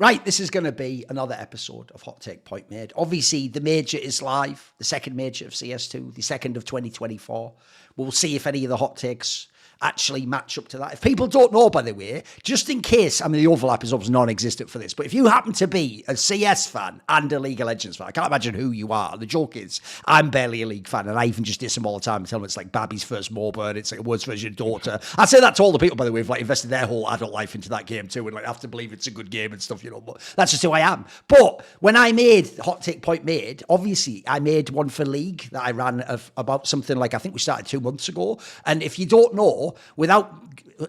Right, this is going to be another episode of Hot Take Point Made. Obviously, the major is live, the second major of CS2, the second of 2024. We'll see if any of the hot takes actually match up to that. If people don't know, by the way, just in case, I mean, the overlap is obviously non-existent for this, but if you happen to be a CS fan and a League of Legends fan, I can't imagine who you are. The joke is, I'm barely a League fan, and I even just diss them all the time and tell them it's like Babby's first MOBA, and it's like a words version of Dota. I say that to all the people, by the way, who've like invested their whole adult life into that game too, and like have to believe it's a good game and stuff, you know, but that's just who I am. But when I made Hot Take Point Made, obviously I made one for League that I ran of about something like, I think we started 2 months ago, and if you don't know,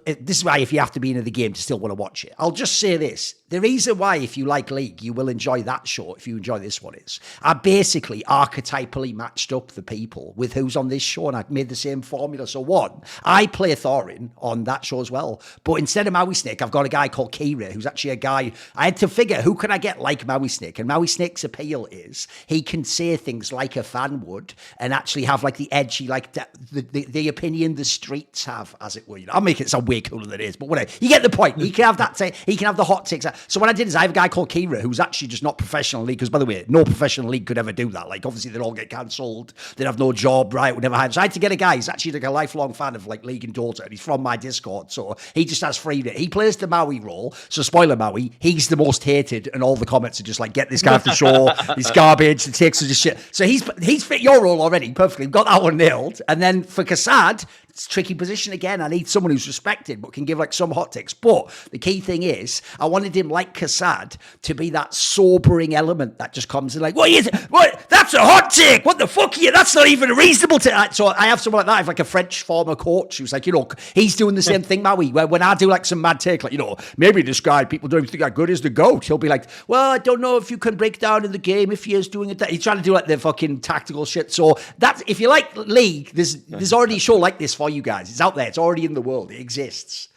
this is why if you have to be in the game to still want to watch it. I'll just say this. The reason why, if you like League, you will enjoy that show, if you enjoy this one, is I basically archetypally matched up the people with who's on this show, and I made the same formula. So one, I play Thorin on that show as well, but instead of Mauisnake, I've got a guy called Kira, who's actually a guy, I had to figure, who can I get like Mauisnake? And Mauisnake's appeal is he can say things like a fan would and actually have like the edgy, like the opinion the streets have, as it were. You know, I'll make it sound way cooler than it is, but whatever. You get the point. He can have that, he can have the hot takes. So what I did is I have a guy called Kira who's actually just not professional league, because by the way, no professional league could ever do that. Like obviously they'd all get cancelled, they'd have no job, right? Would never hire. So I had to get a guy who's actually like a lifelong fan of like League and Dota, and he's from my Discord, so he just has free it. He plays the Maui role, so spoiler Maui, he's the most hated, and all the comments are just like, get this guy off the show, he's garbage, the takes are just shit. So he's fit your role already perfectly, got that one nailed. And then for Kassad, it's a tricky position again. I need someone who's respected but can give like some hot takes. But the key thing is, I wanted him like Kassad to be that sobering element that just comes in like, what is it? What? That's a hot take. What the fuck are you? That's not even a reasonable take. So I have someone like that. I have like a French former coach who's like, you know, he's doing the same thing, Maui, where when I do like some mad take, like, you know, maybe this guy, people don't even think how good is the GOAT. He'll be like, well, I don't know if you can break down in the game if he is doing it. He's trying to do like the fucking tactical shit. So that's, if you like League, there's already a show like this for you guys. It's out there. It's already in the world. It exists.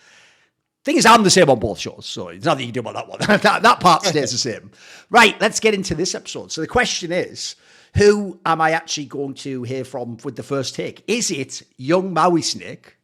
Thing is, I'm the same on both shows, so there's nothing you can do about that one. that part stays the same. Right, let's get into this episode. So the question is, who am I actually going to hear from with the first take? Is it young Mauisnake,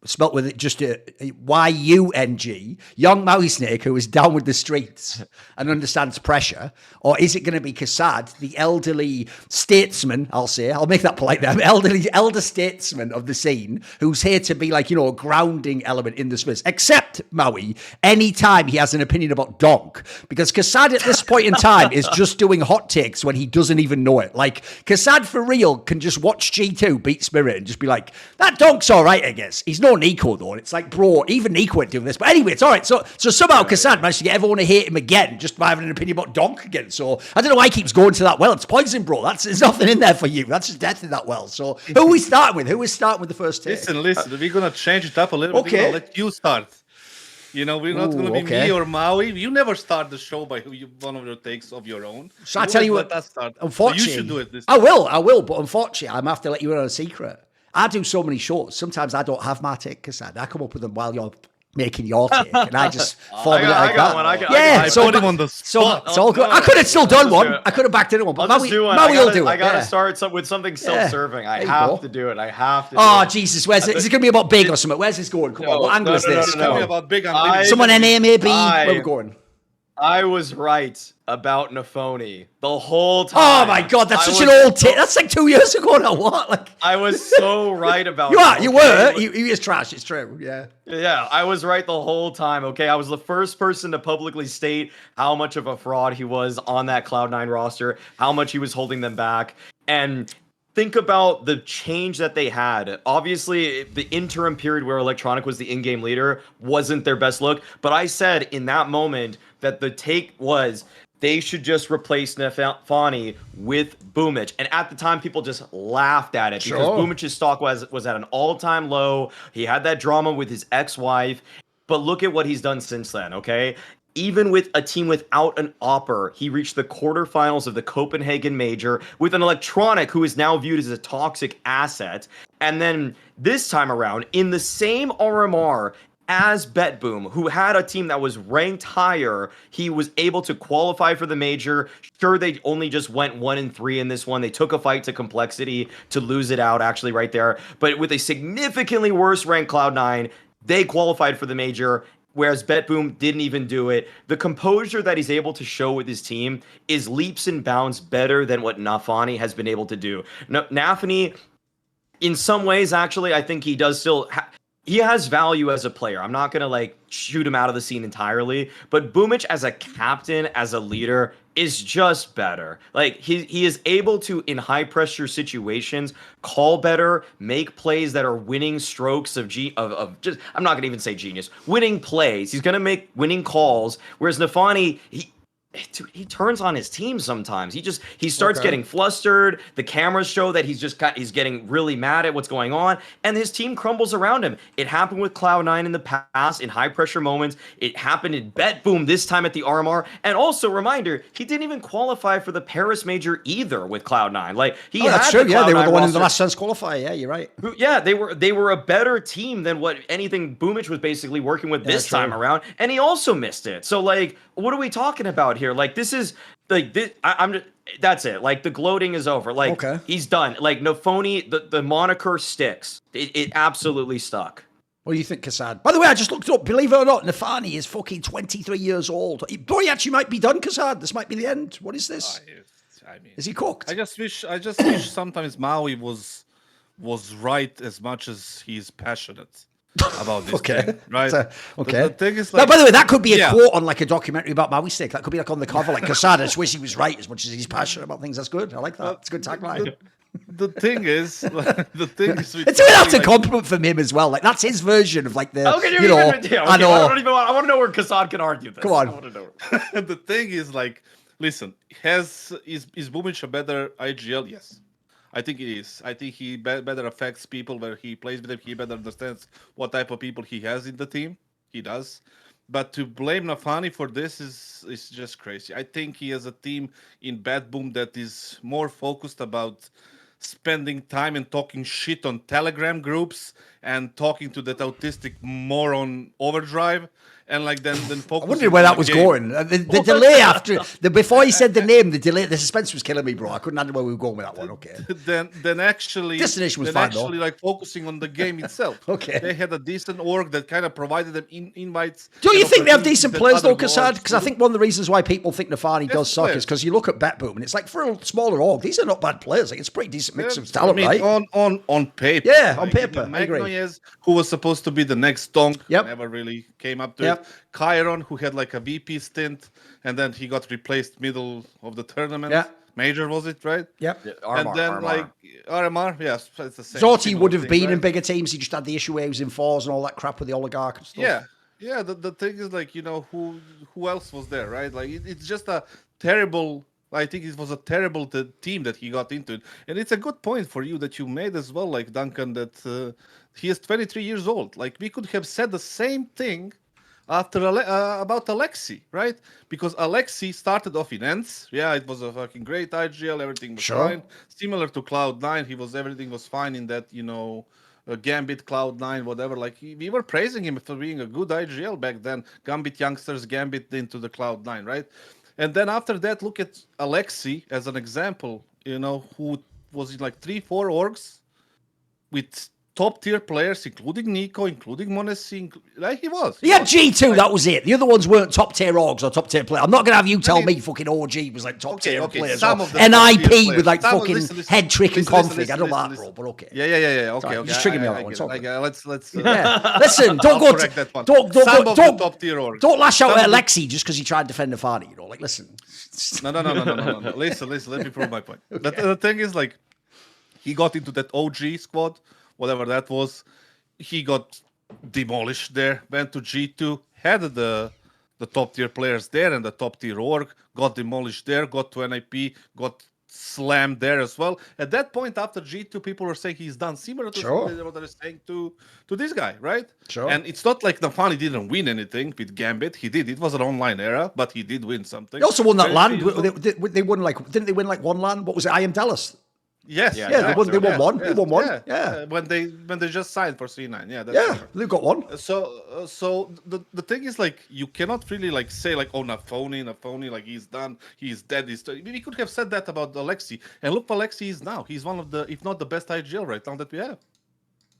spelt with it just a Y-U-N-G, young Mauisnake, who is down with the streets and understands pressure? Or is it going to be Kassad, the elderly statesman, I'll make that polite now, elder statesman of the scene, who's here to be like, you know, a grounding element in the space, except Maui, anytime he has an opinion about Donk, because Kassad at this point in time is just doing hot takes when he doesn't even know it. Like, Kassad for real can just watch G2 beat Spirit and just be like, that Donk's all right, I guess. He's no Nico though, and it's like, bro, even Nico ain't doing this. But anyway, it's all right. So somehow Kassad managed to get everyone to hate him again just by having an opinion about Donk again. So I don't know why he keeps going to that well. It's poison, bro. There's nothing in there for you. That's just death in that well. So who are we starting with? Who is starting with the first take? Listen. We're gonna change it up a little bit. We're gonna let you start. You know, we're not gonna be me or Maui. You never start the show by one of your takes of your own. So I tell you what, unfortunately, so you should do it this time. I will, but unfortunately, I'm gonna have to let you in on a secret. I do so many shows. Sometimes I don't have my take, Kassad. I come up with them while you're making your take, and I just formulate like that. I put him on the spot. It's all good. I could have still done one. I could have backed into one, but Maui will do it. I gotta start with something self-serving. I have to do it. I have to. Oh Jesus, where's it? Is it gonna be about big or something? Where's this going? Come on, what angle is this? It's gonna be about big. Someone NA maybe. Where we going? I was right about nafany the whole time. Oh my god, that's such an old take. That's like 2 years ago now. What? Like I was so right about it. You were. He is trash. It's true. Yeah. Yeah, I was right the whole time. Okay, I was the first person to publicly state how much of a fraud he was on that Cloud9 roster, how much he was holding them back, and think about the change that they had. Obviously, the interim period where Electronic was the in-game leader wasn't their best look, but I said in that moment that the take was they should just replace nafany with boomich. And at the time, people just laughed at it because boomich's stock was at an all-time low. He had that drama with his ex-wife, but look at what he's done since then, okay? Even with a team without an Opper, he reached the quarterfinals of the Copenhagen Major with an Electronic who is now viewed as a toxic asset. And then this time around, in the same RMR as BetBoom, who had a team that was ranked higher, he was able to qualify for the Major. Sure, they only just went 1-3 in this one. They took a fight to Complexity to lose it out, actually, right there. But with a significantly worse ranked Cloud9, they qualified for the Major. whereas BetBoom didn't even do it. The composure that he's able to show with his team is leaps and bounds better than what nafany has been able to do. Nafany, in some ways, actually, I think he does still... he has value as a player. I'm not going to like shoot him out of the scene entirely, but boomich as a captain, as a leader, is just better. Like he is able to, in high pressure situations, call better, make plays that are winning strokes of just, I'm not going to even say genius, winning plays. He's going to make winning calls, whereas nafany, he turns on his team sometimes. He starts getting flustered. The cameras show that he's getting really mad at what's going on, and his team crumbles around him. It happened with Cloud9 in the past in high pressure moments. It happened in BetBoom this time at the RMR. And also, reminder, he didn't even qualify for the Paris Major either with Cloud9. Like that's true. Yeah, they were the one in the last chance qualifier. Yeah, you're right. Yeah, they were a better team than what anything boomich was basically working with this time around, and he also missed it. So like, what are we talking about here? Like, this is like this. I'm just, that's it. Like, the gloating is over. Like, he's done. Like, nafany, the moniker sticks. It absolutely stuck. What do you think, Kassad? By the way, I just looked up. Believe it or not, nafany is fucking 23 years old. Boy, he actually might be done, Kassad. This might be the end. What is this? I mean, is he cooked? I just wish sometimes Maui was right as much as he's passionate about this thing, right? The thing is, like, now, by the way, that could be a quote on like a documentary about Mauisnake. That could be like on the cover, like Kassad. I just wish he was right as much as he's passionate about things. That's good. I like that. It's a good tagline. The thing is, it's that's a compliment from him as well. Like, that's his version of like the. You know, I know. I want to know where Kassad can argue this. Come on. I want to know. The thing is, like, listen, is boomich a better IGL? Yes. I think it is. I think he better affects people where he plays with them. He better understands what type of people he has in the team. He does. But to blame nafany for this is just crazy. I think he has a team in BetBoom that is more focused about spending time and talking shit on Telegram groups and talking to that autistic moron Overdrive. And like then focus. I wondered where that was going. The delay after before he said the name, the suspense was killing me, bro. I couldn't handle where we were going with that one. Okay. Then actually, destination was fine, though. Like focusing on the game itself. Okay. They had a decent org that kind of provided them invites. Do you think they have decent players though, Kassad? Because I think one of the reasons why people think nafany does suck is because you look at BetBoom and it's like, for a smaller org, these are not bad players. Like, it's a pretty decent mix of talent, right? On paper. Yeah, on paper. I agree. Who was supposed to be the next Donk, Yep. never really came up to it. Chiron, who had like a VP stint, and then he got replaced middle of the tournament. Yeah. Major, was it, right? Yep. And then like RMR, yes, it's the same. Zorti would have been in bigger teams. He just had the issue where he was in fours and all that crap with the oligarch and stuff. Yeah. The thing is, like, you know, who else was there, right? Like, it's just a terrible. I think it was a terrible team that he got into, and it's a good point for you that you made as well, like Duncan, that he is 23 years old. Like, we could have said the same thing after about Alexi, right? Because Alexi started off in ENCE. Yeah, it was a fucking great IGL. Everything was fine. Similar to Cloud9, everything was fine in that, you know, Gambit, Cloud9, whatever. Like, we were praising him for being a good IGL back then. Gambit youngsters, Gambit into the Cloud9, right? And then after that, look at Alexi as an example, you know, who was in like 3-4 orgs with top tier players, including Nico, including Monesi, like he was. He had G2, that was it. The other ones weren't top tier orgs or top tier players. I'm not going to have you tell me fucking OG was like top tier players. Some of the NIP with like fucking head trick and config. I don't like that, bro, but okay. Yeah. Okay. Just trigger me on that one. Let's. Listen, don't go. Don't top tier orgs. Don't lash out at Alexi just because he tried to defend nafany. You know, like, listen. No. Listen. Let me prove my point. The thing is, like, he got into that OG squad. Whatever that was, he got demolished there, went to G2, had the top tier players there and the top tier org, got demolished there, got to NIP, got slammed there as well. At that point, after G2, people were saying he's done similar to what they're saying to this guy, right? Sure. And it's not like nafany didn't win anything with Gambit. He did. It was an online era, but he did win something. They also won that LAN. They won like, didn't they win like one LAN? What was it? I Am Dallas. Yes. They won one. They won one. Yeah. When they just signed for C9. Yeah. They got one. So the thing is, like, you cannot really like say like, oh, nafany, like, he's done, he's dead. We could have said that about Alexi, and look what Alexi is now. He's one of the, if not the best IGL right now that we have,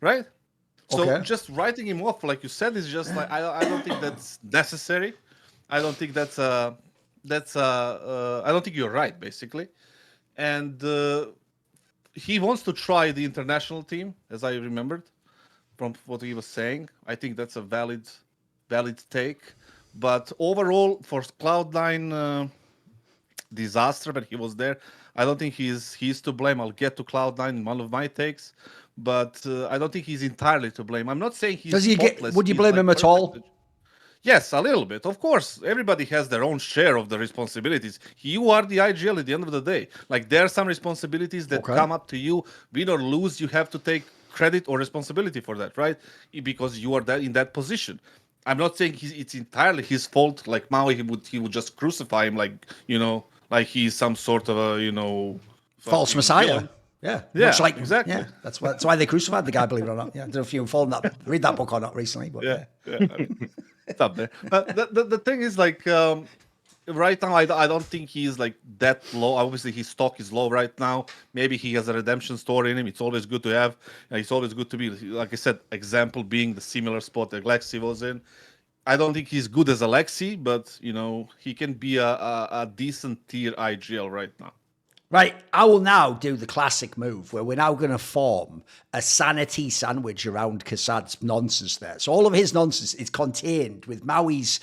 right? So Okay. just writing him off, like you said, is just like I don't think that's necessary. I don't think I don't think you're right, basically. And he wants to try the international team, as I remembered from what he was saying. I think that's a valid take. But overall, for Cloud9 disaster when he was there, I don't think he's to blame. I'll get to Cloud9 in one of my takes, but I don't think he's entirely to blame. I'm not saying he's spotless. Would you He's, blame like, him at all? perfect. Yes, a little bit. Of course, everybody has their own share of the responsibilities. You are the IGL at the end of the day. Like, there are some responsibilities that come up to you. Win or lose, you have to take credit or responsibility for that, right? Because you are in that position. I'm not saying it's entirely his fault. Like Maui, he would just crucify him, like he's some sort of a False messiah. villain. Yeah, Yeah, much like, exactly. Yeah, that's why they crucified the guy. Believe it or not. Yeah, I don't know if you've read that book or not recently, but Yeah. I mean, it's up there. But the thing is, like, right now, I don't think he's like that low. Obviously, his stock is low right now. Maybe he has a redemption story in him. It's always good to have. It's always good to be, like I said, example being the similar spot that Alexi was in. I don't think he's good as Alexi, but he can be a decent tier IGL right now. Right, I will now do the classic move where we're now going to form a sanity sandwich around Kassad's nonsense there. So all of his nonsense is contained with Maui's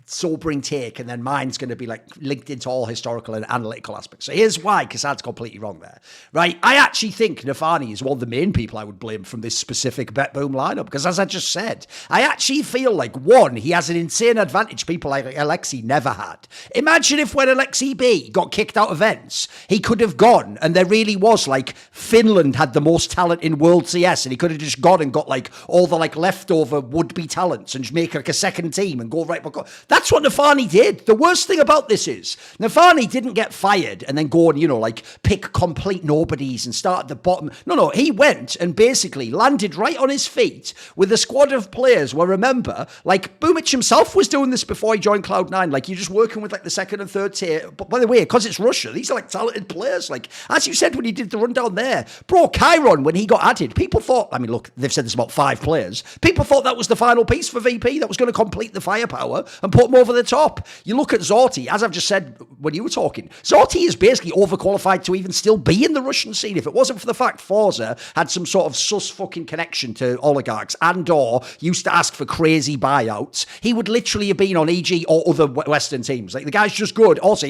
sobering take, and then mine's going to be like linked into all historical and analytical aspects. So here's why Kassad's completely wrong there, right? I actually think nafany is one of the main people I would blame from this specific Bet Boom lineup, because as I just said, I actually feel like, one, he has an insane advantage people like Alexi never had. Imagine if when Alexi B got kicked out of events, he could have gone, and there really was like Finland had the most talent in World CS, and he could have just gone and got like all the like leftover would-be talents and just make like a second team and go right back. That's what nafany did. The worst thing about this is nafany didn't get fired and then go and, like pick complete nobodies and start at the bottom. No, he went and basically landed right on his feet with a squad of players where, remember, like Boomich himself was doing this before he joined Cloud9. Like, you're just working with like the second and third tier. But by the way, because it's Russia, these are like talented players. Like, as you said when you did the rundown there, bro, Chiron, when he got added, people thought, I mean, look, they've said this about 5 players. People thought that was the final piece for VP that was going to complete the firepower and put them over the top. You look at Zorti, as I've just said when you were talking, Zorti is basically overqualified to even still be in the Russian scene. If it wasn't for the fact Forza had some sort of sus fucking connection to oligarchs and or used to ask for crazy buyouts, he would literally have been on EG or other Western teams. Like, the guy's just good. Also,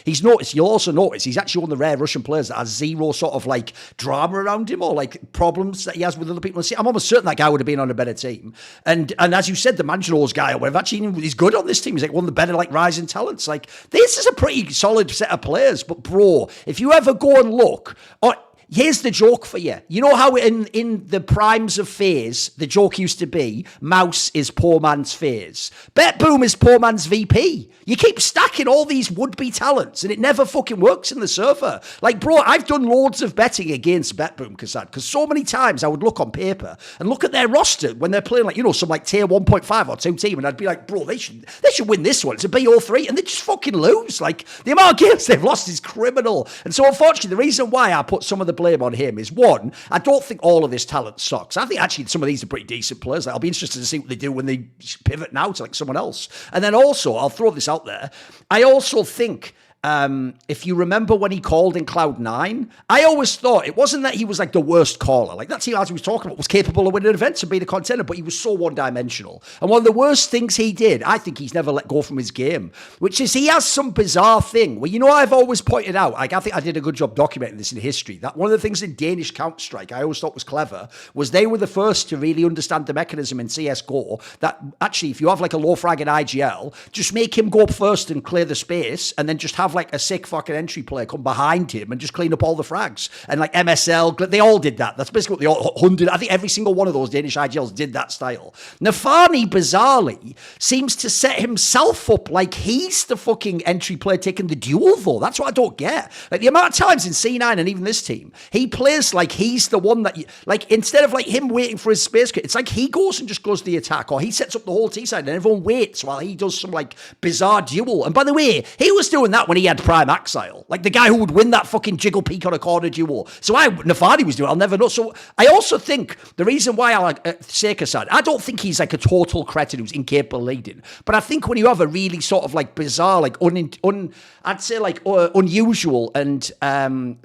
he's noticed, you'll also notice he's actually one of the rare Russian players that has zero sort of like drama around him or like problems that he has with other people. I'm almost certain that guy would have been on a better team. And as you said, the Manjaros guy or whatever, actually he's good on this team. He's like one of the better like rising talents. Like, this is a pretty solid set of players. But bro, if you ever go and look, here's the joke for you. You know how in the primes of FaZe, the joke used to be, Mouse is poor man's FaZe. Bet Boom is poor man's VP. You keep stacking all these would-be talents, and it never fucking works in the server. Like, bro, I've done loads of betting against Bet Boom, Kassad, because so many times I would look on paper and look at their roster when they're playing, like, some like tier 1.5 or 2 team, and I'd be like, bro, they should win this one. It's a BO3, and they just fucking lose. Like, the amount of games they've lost is criminal. And so, unfortunately, the reason why I put some of the blame on him is, one, I don't think all of this talent sucks. I think actually some of these are pretty decent players. Like, I'll be interested to see what they do when they pivot now to like someone else. And then also, I'll throw this out there, I also think if you remember when he called in Cloud9, I always thought it wasn't that he was like the worst caller. Like, that team, as he was talking about, was capable of winning events and being a contender, but he was so one-dimensional. And one of the worst things he did, I think he's never let go from his game, which is he has some bizarre thing where, I've always pointed out, like, I think I did a good job documenting this in history, that one of the things in Danish Counter-Strike I always thought was clever was they were the first to really understand the mechanism in CSGO that actually, if you have like a low frag in IGL, just make him go up first and clear the space, and then just have like a sick fucking entry player come behind him and just clean up all the frags. And like MSL, they all did that. That's basically what they all 100. I think every single one of those Danish IGLs did that style. nafany, bizarrely, seems to set himself up like he's the fucking entry player taking the duel, though. That's what I don't get. Like, the amount of times in C9 and even this team, he plays like he's the one that, like, instead of like him waiting for his space, it's like he goes and just goes to the attack, or he sets up the whole T side and everyone waits while he does some like bizarre duel. And by the way, he was doing that when he had prime Exile. Like the guy who would win that fucking jiggle peak on a corner duo. So nafany was doing it, I'll never know. So I also think the reason why I like say kassad, I don't think he's like a total cretin who's incapable of leading. But I think when you have a really sort of like bizarre, like I'd say like unusual and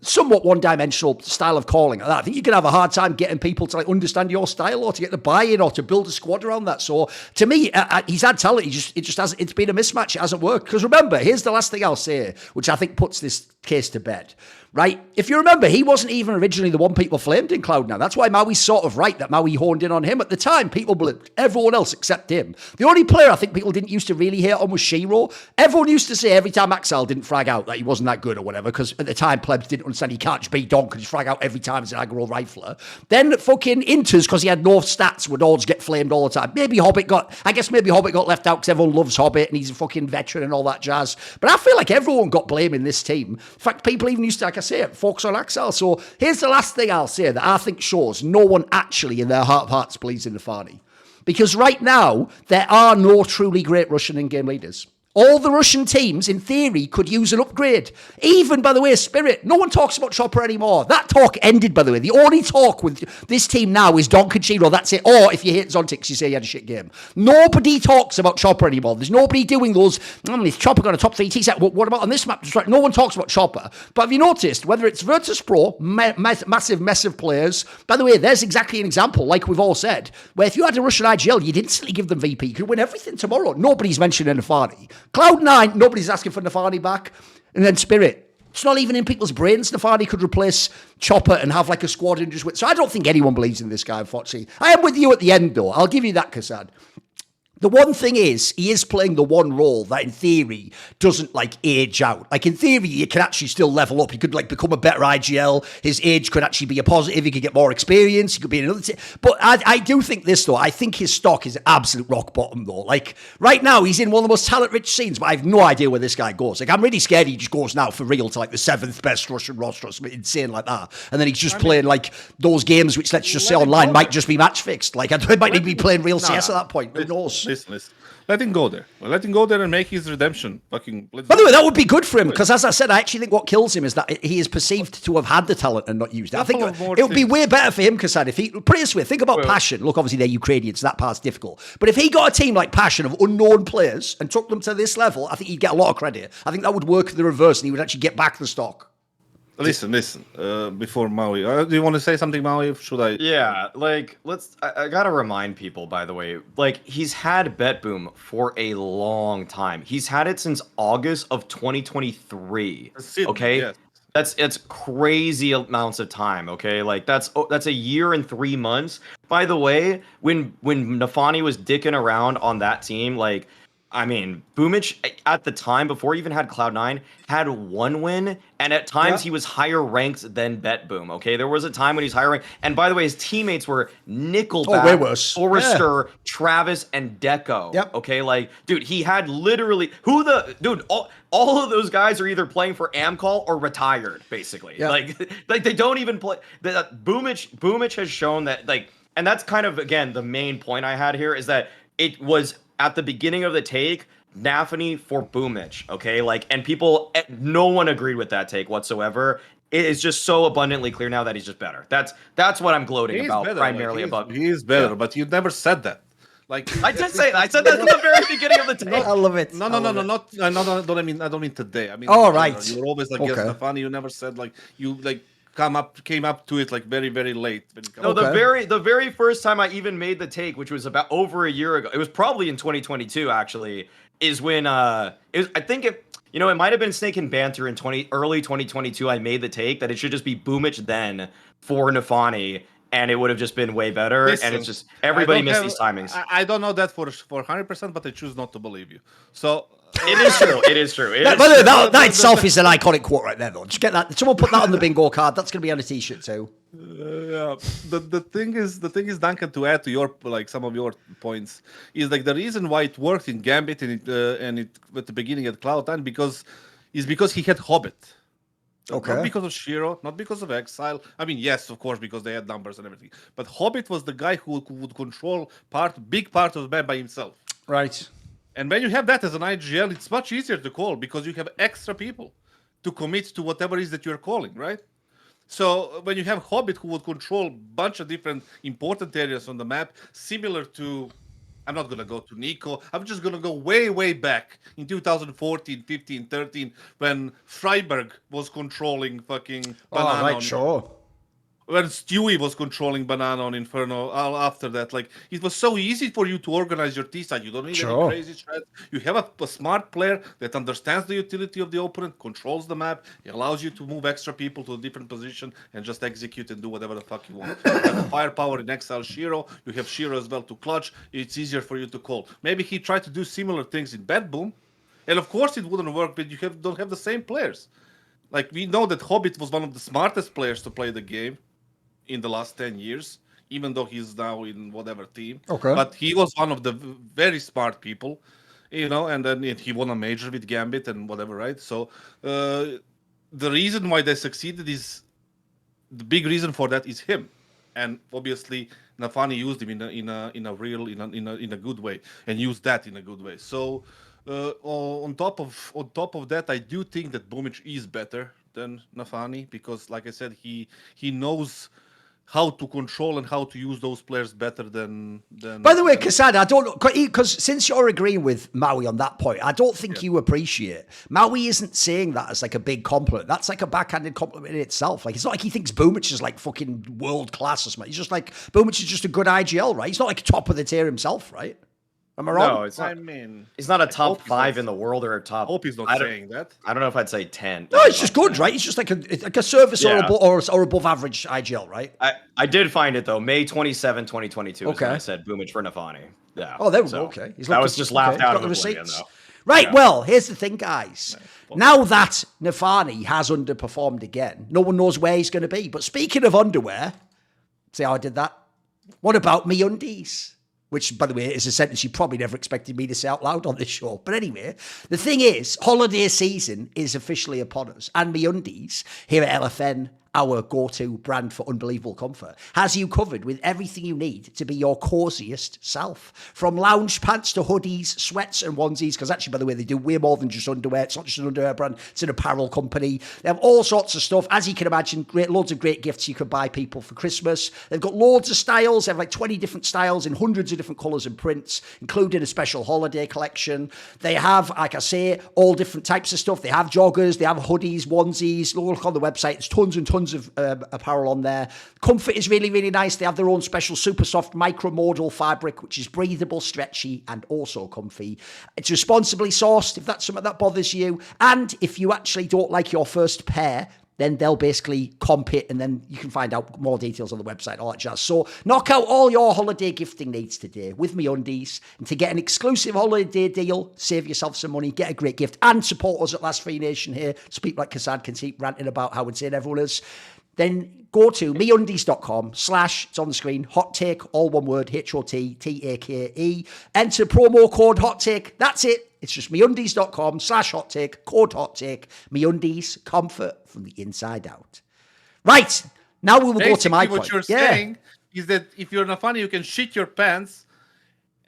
somewhat one-dimensional style of calling like that, I think you can have a hard time getting people to like understand your style or to get the buy-in or to build a squad around that. So to me, he's had talent. It just hasn't. It's been a mismatch. It hasn't worked. Because remember, here's the last thing I'll say, which I think puts this case to bed. Right? If you remember, he wasn't even originally the one people flamed in Cloud9. That's why Maui's sort of right that Maui honed in on him. At the time, people believed everyone else except him. The only player I think people didn't used to really hate on was Shiro. Everyone used to say every time Exile didn't frag out that he wasn't that good or whatever, because at the time, plebs didn't understand he can't just beat Duncan, just frag out every time as an aggro rifler. Then fucking Inters, because he had no stats, would always get flamed all the time. Maybe Hobbit got left out because everyone loves Hobbit and he's a fucking veteran and all that jazz. But I feel like everyone got blame in this team. In fact, people even used to, like I say, focus on Exile. So here's the last thing I'll say that I think shows no one actually in their heart of hearts believes in nafany. Because right now, there are no truly great Russian in-game leaders. All the Russian teams, in theory, could use an upgrade. Even, by the way, Spirit. No one talks about Chopper anymore. That talk ended, by the way. The only talk with this team now is Duncan, that's it. Or if you hate Zontix, you say you had a shit game. Nobody talks about Chopper anymore. There's nobody doing those, is Chopper got a top 3 T-set? What about on this map? No one talks about Chopper. But have you noticed, whether it's Virtus.pro, massive mess of players, by the way, there's exactly an example, like we've all said, where if you had a Russian IGL, you'd instantly give them VP. You could win everything tomorrow. Nobody's mentioning nafany. Cloud9, nobody's asking for nafany back. And then Spirit. It's not even in people's brains. nafany could replace Chopper and have like a squad and just win. So I don't think anyone believes in this guy, unfortunately. I am with you at the end, though. I'll give you that, kassad. The one thing is, he is playing the one role that in theory doesn't like age out. Like in theory, you can actually still level up. He could like become a better IGL. His age could actually be a positive. He could get more experience. He could be in another team. But I do think this though. I think his stock is absolute rock bottom though. Like right now, he's in one of the most talent-rich scenes, but I have no idea where this guy goes. Like I'm really scared he just goes now for real to like the 7th best Russian roster or something insane like that. And then he's just playing like those games which let's just say online might just be match fixed. Like I might need to be playing real CS at that point. Who knows? Listen. Let him go there. Let him go there and make his redemption. By the way, that would be good for him because, as I said, I actually think what kills him is that he is perceived to have had the talent and not used it. I think it would be way better for him, kassad, if he put it this way. Think about Passion. Look, obviously they're Ukrainians, so that part's difficult. But if he got a team like Passion of unknown players and took them to this level, I think he'd get a lot of credit. I think that would work in the reverse, and he would actually get back the stock. Listen. Before Maui, do you want to say something, Maui? Should I? Yeah, like I gotta remind people, by the way, like he's had Bet Boom for a long time. He's had it since August of 2023. Okay, yes. It's crazy amounts of time. Okay, like that's a year and 3 months. By the way, when nafany was dicking around on that team, like. I mean, boomich at the time, before he even had Cloud9, had 1 win, and at times he was higher ranked than Bet Boom, okay? There was a time when he's higher ranked, and by the way, his teammates were Nickelback, Forrester, Travis, and Deco, okay? Like, dude, he had literally, all of those guys are either playing for Amcall or retired, basically. Like they don't even play. Boomich has shown that, like, and that's kind of, again, the main point I had here is that it was at the beginning of the take, nafany for boomich, okay? Like, and no one agreed with that take whatsoever. It is just so abundantly clear now that he's just better. That's what I'm gloating about primarily about. He is better, but you never said that. Like I did say that. I said that at the very beginning of the take. I love it. No, I don't mean today. I mean, right. You were always like, yes, nafany. You never said like you like. Came up to it like very, very late. No, the very first time I even made the take, which was about over a year ago, it was probably in 2022 actually, is when it might have been Snake and Banter in early 2022. I made the take that it should just be boomich then for nafany, and it would have just been way better. And it's just everybody missed these timings. I don't know that for 100%, but I choose not to believe you. So. It is true. It is true. That itself is an iconic quote right there, though. Just get that. Someone put that on the bingo card. That's going to be on a T-shirt too. Yeah. The thing is, Duncan, to add to your some of your points, is like the reason why it worked in Gambit and it at the beginning at Cloud9 because he had Hobbit. Okay. Not because of Shiro, not because of Exile. I mean, yes, of course, because they had numbers and everything. But Hobbit was the guy who would control big part of the map by himself. Right. And when you have that as an IGL, it's much easier to call because you have extra people to commit to whatever it is that you're calling, right? So when you have Hobbit who would control a bunch of different important areas on the map, similar to, I'm not going to go to Nico, I'm just going to go way, way back in 2014, 15, 13, when Freiberg was controlling fucking Banana. Oh, right, sure. When Stewie was controlling Banana on Inferno after that. Like, it was so easy for you to organize your T-side. You don't need any crazy strats. You have a smart player that understands the utility of the opponent, controls the map, it allows you to move extra people to a different position and just execute and do whatever the fuck you want. You have the firepower in Exile Shiro. You have Shiro as well to clutch. It's easier for you to call. Maybe he tried to do similar things in Bad Boom. And of course it wouldn't work, but you don't have the same players. Like, we know that Hobbit was one of the smartest players to play the game in the last 10 years, even though he's now in whatever team. Okay. But he was one of the very smart people, and then he won a major with Gambit and whatever, right? So the reason why they succeeded is, the big reason for that is him. And obviously nafany used him in a good way, and used that in a good way. So on top of that, I do think that boomych is better than nafany, because like I said, he knows how to control and how to use those players better than. By the way, kassad, I don't know, because since you're agreeing with Maui on that point, I don't think you appreciate. Maui isn't saying that as like a big compliment. That's like a backhanded compliment in itself. Like, it's not like he thinks boomych is like fucking world class or something. He's just like, boomych is just a good IGL, right? He's not like top of the tier himself, right? Am I wrong? No, it's not. I mean, he's not a top 5 in the world or a top. I hope he's not saying that. I don't know if I'd say 10. No, it's just good, right? He's just like a service or above average IGL, right? I did find it though. May 27, 2022 is when I said boomych for nafany. Yeah. Oh, there we go. Okay. That was just laughed out of the receipts. Right, well, here's the thing, guys. Now that nafany has underperformed again, no one knows where he's going to be. But speaking of underwear, see how I did that? What about me undies? Which, by the way, is a sentence you probably never expected me to say out loud on this show. But anyway, the thing is, holiday season is officially upon us. And MeUndies, here at LFN, our go-to brand for unbelievable comfort, has you covered with everything you need to be your coziest self. From lounge pants to hoodies, sweats and onesies, because actually, by the way, they do way more than just underwear. It's not just an underwear brand, it's an apparel company. They have all sorts of stuff. As you can imagine, loads of great gifts you could buy people for Christmas. They've got loads of styles. They have like 20 different styles in hundreds of different colours and prints, including a special holiday collection. They have, like I say, all different types of stuff. They have joggers, they have hoodies, onesies. Look on the website. There's tons and tons of apparel on there. Comfort is really, really nice. They have their own special super soft micromodal fabric, which is breathable, stretchy, and also comfy. It's responsibly sourced, if that's something that bothers you. And if you actually don't like your first pair, then they'll basically comp it, and then you can find out more details on the website, all that jazz. So knock out all your holiday gifting needs today with MeUndies. And to get an exclusive holiday deal, save yourself some money, get a great gift, and support us at Last Free Nation here, so people like kassad can keep ranting about how insane everyone is, then go to meundies.com/ it's on the screen, hot take, all one word, HOTTAKE. Enter promo code hot take. That's it. It's just meundies.com / hot take, code hot take. MeUndies, comfort from the inside out. Right. Now we will go to my point. What you're saying is that if you're nafany, you can shit your pants,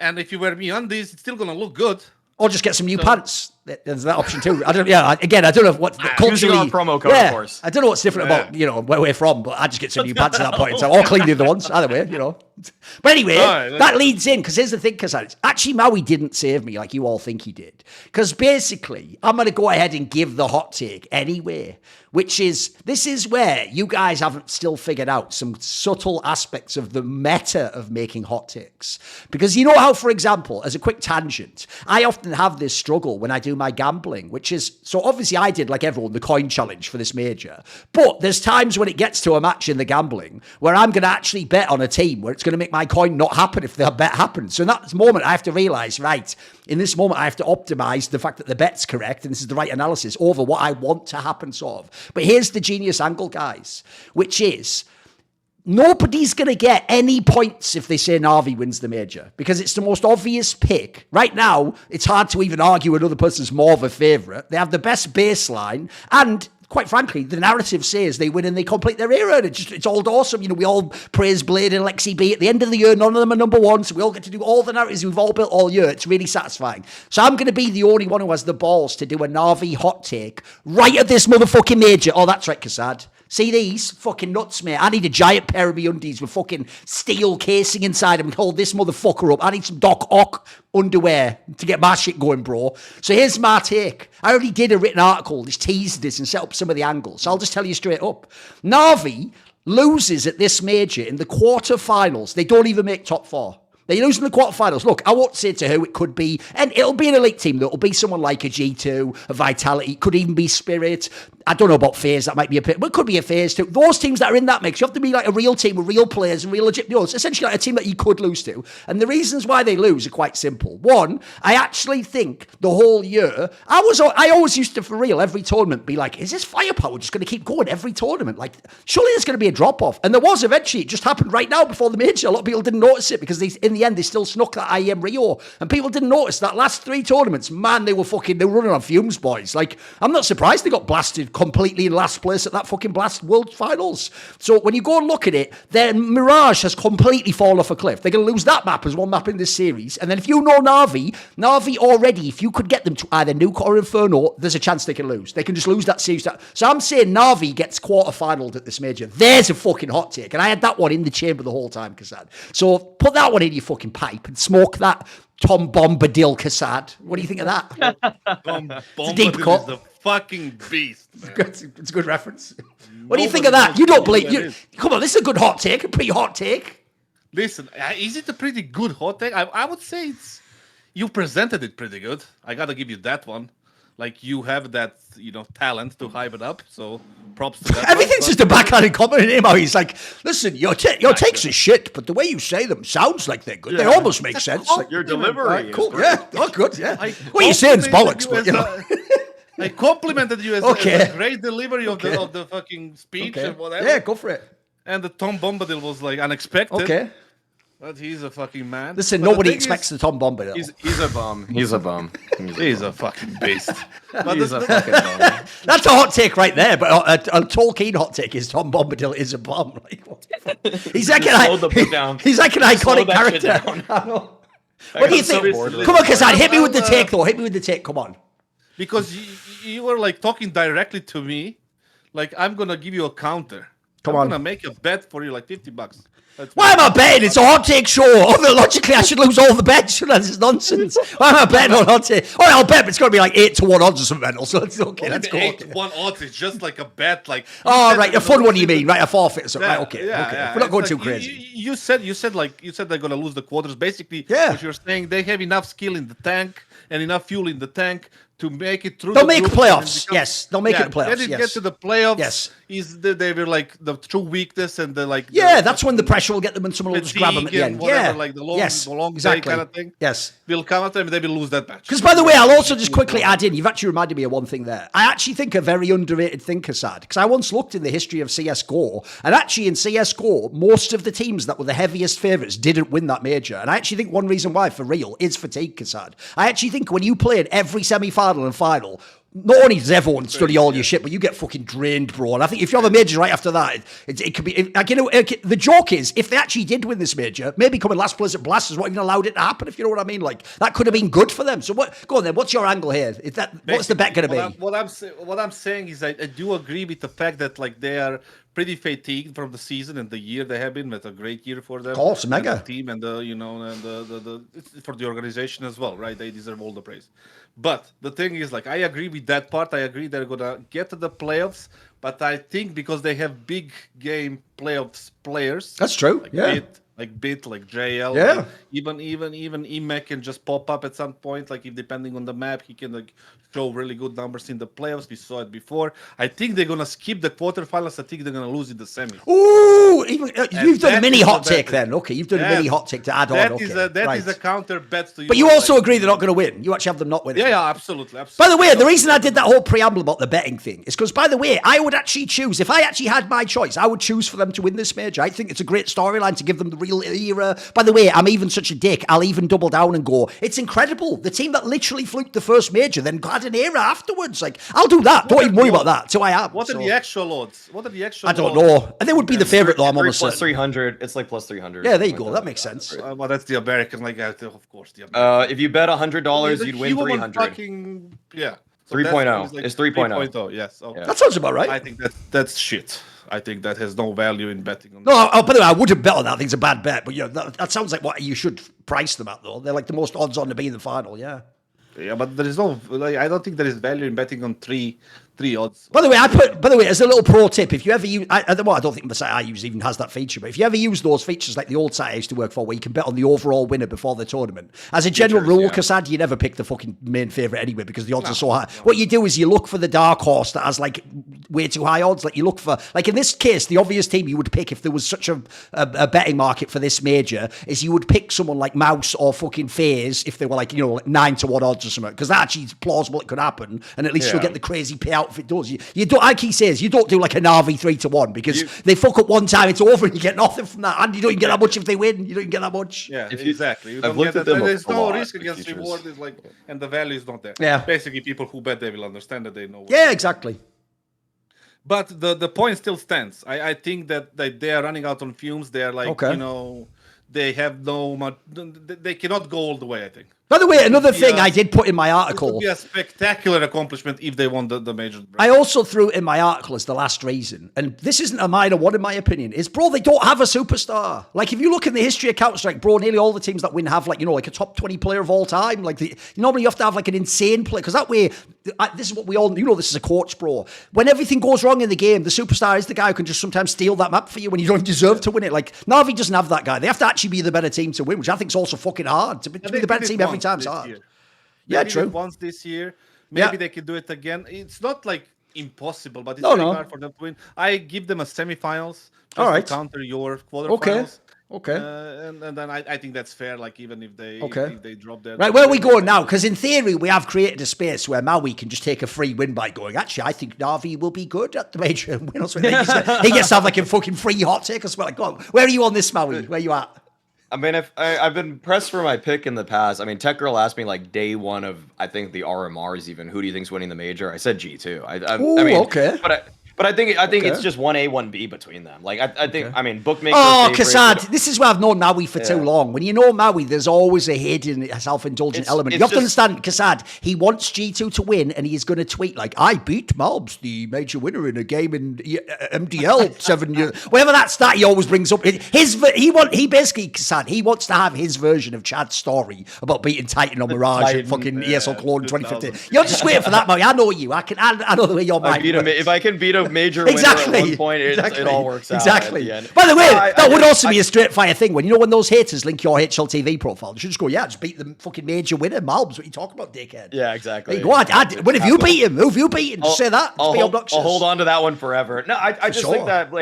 and if you wear MeUndies, it's still going to look good. Or just get some new pants. There's that option too. I don't know what culturally on promo code, of course. I don't know what's different about where we're from, but I just get some new pants at that point. So I'll clean the other ones. Either way, But anyway, that leads in, because here's the thing, kassad. Actually, Maui didn't save me like you all think he did. Because basically, I'm going to go ahead and give the hot take anyway, which is, this is where you guys haven't still figured out some subtle aspects of the meta of making hot takes. Because you know how, for example, as a quick tangent, I often have this struggle when I do my gambling, which is, so obviously I did, like everyone, the coin challenge for this major. But there's times when it gets to a match in the gambling where I'm going to actually bet on a team where it's going to make my coin not happen if the bet happens. So in that moment, I have to realize, right, in this moment, I have to optimize the fact that the bet's correct and this is the right analysis over what I want to happen, sort of. But here's the genius angle, guys, which is, nobody's going to get any points if they say NAVI wins the major, because it's the most obvious pick. Right now, it's hard to even argue another person's more of a favourite. They have the best baseline, and quite frankly, the narrative says they win and they complete their era. It's all awesome. We all praise Blade and Lexi B. At the end of the year, none of them are number one, so we all get to do all the narratives we've all built all year. It's really satisfying. So I'm going to be the only one who has the balls to do a Na'Vi hot take right at this motherfucking major. Oh, that's right, Kassad. See these? Fucking nuts, mate. I need a giant pair of me undies with fucking steel casing inside them and hold this motherfucker up. I need some Doc Ock underwear to get my shit going, bro. So here's my take. I already did a written article, just teased this and set up some of the angles. So I'll just tell you straight up. Na'Vi loses at this major in the quarterfinals. They don't even make top 4. They lose in the quarterfinals. Look, I won't say to who it could be, and it'll be an elite team. It'll be someone like a G2, a Vitality, it could even be Spirit. I don't know about FaZe, that might be a bit, but it could be a FaZe too. Those teams that are in that mix, you have to be like a real team with real players and real legit. It's essentially like a team that you could lose to. And the reasons why they lose are quite simple. One, I actually think the whole year, I always used to, for real, every tournament be like, is this firepower just going to keep going every tournament? Like, surely there's going to be a drop-off. And there was eventually. It just happened right now before the major. A lot of people didn't notice it because in the end, they still snuck that IEM Rio. And people didn't notice that last 3 tournaments, man, they were running on fumes, boys. Like, I'm not surprised they got blasted completely in last place at that fucking blast World Finals. So when you go and look at it, their Mirage has completely fallen off a cliff. They're going to lose that map as one map in this series. And then if you know Na'Vi already, if you could get them to either Nuke or Inferno, there's a chance they can lose. They can just lose that series. So I'm saying Na'Vi gets quarterfinaled at this major. There's a fucking hot take. And I had that one in the chamber the whole time, Kassad. So put that one in your fucking pipe and smoke that Tom Bombadil, Kassad. What do you think of that? Bombadil is the fucking beast. It's a good reference. What do you think of that? You don't believe... Come on, this is a good hot take. A pretty hot take. Listen, is it a pretty good hot take? I would say you presented it pretty good. I gotta give you that one. Like, you have that, talent to hype it up. So props to that. Everything's just a backhanded comment in him. He's like, listen, your takes are shit, but the way you say them sounds like they're good. Yeah. They almost make sense. Like, your delivery. Right, cool. Yeah. Oh, good. Yeah. What you saying is bollocks, but I complimented you as a great delivery of the fucking speech and whatever. Yeah, go for it. And the Tom Bombadil was like unexpected. Okay. But he's a fucking man. Listen, nobody expects the Tom Bombadil. He's a bum. He's a bum. He's a fucking beast. He's a fucking bum. That's a hot take right there, but a Tolkien hot take is Tom Bombadil is a bum. Like, he's like he's like an iconic character. What do you think? Come on, Kassad, hit me with the take, though. Hit me with the take. Come on. Because you were like talking directly to me, like I'm gonna give you a counter. I'm gonna make a bet for you, like $50. Why am I betting? It's a hot take show. Logically, I should lose all the bets. This is nonsense. Why am I betting on hot take? All right, I'll bet, but it's going to be like 8-1 odds or something. So it's okay. Let's go. 8-1 odds. It's just like a bet. Like right, a fun one. You mean right? A forfeit or something? Right, okay. Yeah. We're not going too like, crazy. You said they're going to lose the quarters. Basically, what you're saying, they have enough skill in the tank and enough fuel in the tank to make it through. They'll make playoffs. Yes, they'll make it playoffs. When it gets to the playoffs, yes, they were like the true weakness and the like. Yeah, that's when the pressure will get them and someone will just grab them at the end. Whatever, like the long day kind of thing. Yes, will come at them and they will lose that match. Because by the way, I'll also just quickly add in. You've actually reminded me of one thing there. I actually think a very underrated thing, Kassad, because I once looked in the history of CS:GO, and actually in CS:GO, most of the teams that were the heaviest favourites didn't win that major. And I actually think one reason why, for real, is fatigue, Kassad. I actually think when you play in every semi-final and final, not only does everyone study all your shit, but you get fucking drained, bro. And I think if you have a major right after that, it could be like, the joke is, if they actually did win this major, maybe coming last place at Blast is what even allowed it to happen, if you know what I mean. Like, that could have been good for them. So go on then, what's your angle here? What's the bet going to be? What I'm saying is I do agree with the fact that like they are pretty fatigued from the season and the year they have been. That's a great year for them. Of course, mega. And the team and the for the organization as well, right? They deserve all the praise. But the thing is, like, I agree with that part. I agree they're gonna get to the playoffs, but I think because they have big game playoffs players. That's true. Like Bit, like JL. Yeah. Like even Emek can just pop up at some point. Like, if depending on the map, he can like show really good numbers in the playoffs. We saw it before. I think they're gonna skip the quarterfinals. I think they're gonna lose in the semi. Ooh, you've done a mini hot take then. Okay, you've done a mini hot take to add on. That is a counter bet to you. But you also agree they're not going to win. You actually have them not winning. Yeah, absolutely. By the way, the reason I did that whole preamble about the betting thing is because, by the way, I would actually choose, if I actually had my choice, I would choose for them to win this major. I think it's a great storyline to give them the real era. By the way, I'm even such a dick, I'll even double down and go, it's incredible. The team that literally fluked the first major then had an era afterwards. Like, I'll do that. Don't even worry about that. So I am. What are the actual odds? What are the actual I don't know. And they would be the favourite, though, I'm almost plus certain. 300. It's like plus 300. Yeah, there you go. That makes sense. Well, that's the American, like, of course. The American. If you bet $100, you'd win 300. Fucking, yeah. So 3.0. like It's 3.0. 3.0, yes. Okay. That sounds about right. I think that's shit. I think that has no value in betting on No, by the way, I wouldn't bet on that. I think it's a bad bet. But, yeah, that sounds like what you should price them at, though. They're like the most odds on to be in the final, yeah. Yeah, but there is no, like, I don't think there is value in betting on three odds. By the way, as a little pro tip, if you ever use, I don't think the site I use even has that feature, but if you ever use those features like the old site I used to work for, where you can bet on the overall winner before the tournament, as a general rule, kassad, you never pick the fucking main favourite anyway because the odds are so high. No. What you do is you look for the dark horse that has like way too high odds. Like you look for, like in this case, the obvious team you would pick if there was such a betting market for this major is you would pick someone like Mouse or fucking FaZe if they were like, like 9-1 odds or something, because that actually is plausible it could happen, and at least you'll get the crazy payout if it does. You don't, like he says, you don't do like a NAVI 3-1 because they fuck up one time, it's over, and you get nothing from that, and you don't even get that much if they win. You don't even get that much. Yeah, exactly. I've looked at them. There's no risk against reward, is like, and the value is not there. Yeah. Basically, people who bet, they will understand that they know. Yeah, exactly. But the point still stands. I think that they are running out on fumes. They are like, they have no much. They cannot go all the way, I think. By the way, another thing I did put in my article. It would be a spectacular accomplishment if they won the major. I also threw in my article as the last reason, and this isn't a minor one in my opinion, is, bro, they don't have a superstar. Like, if you look in the history of Counter-Strike, bro, nearly all the teams that win have, like, like a top 20 player of all time. Like, normally you have to have, like, an insane player, because that way, this is what we all, this is a coach, bro. When everything goes wrong in the game, the superstar is the guy who can just sometimes steal that map for you when you don't deserve to win it. Like, Navi doesn't have that guy. They have to actually be the better team to win, which I think is also fucking hard. To be the better team every time is hard. Yeah, true. Once this year, maybe they can do it again. It's not like impossible, but it's very hard for them to win. I give them a semifinals. All right, to counter your quarterfinals. Okay. And then I think that's fair. Like, even if they drop their right, where are we going now? Because in theory, we have created a space where Maui can just take a free win by going, actually, I think Navi will be good at the major and win. He gets to have like a fucking free hot take or something. Like, go on. Where are you on this, Maui? Where are you at? I mean, I've been pressed for my pick in the past. I mean, Tech Girl asked me like day one of, I think, the RMRs even, who do you think's winning the major? I said G2. I mean, okay. But I think it's just 1A, 1B between them. Like, I think, I mean, bookmaker. Oh, kassad, this is where I've known Maui for too long. When you know Maui, there's always a hidden self-indulgent element. You have to understand, kassad, he wants G2 to win, and he's going to tweet like, I beat Malbs, the major winner in a game in MDL 7 years. Whatever that stat he always brings up. He basically, kassad, he wants to have his version of Chad's story about beating Titan on Mirage at fucking ESL Cologne 2015. You're just waiting for that, Maui. I know you. I know the way your mind works. If I can beat a major winner at one point, it all works out. Exactly. By the way, that would also be a straight fire thing. When when those haters link your HLTV profile, you should just go, just beat the fucking major winner, Malbs. What are you talking about, dickhead? Yeah, exactly. Hey, go on. What have you beat him? Who have you beaten? Just say that. I'll hold on to that one forever. No, I just think that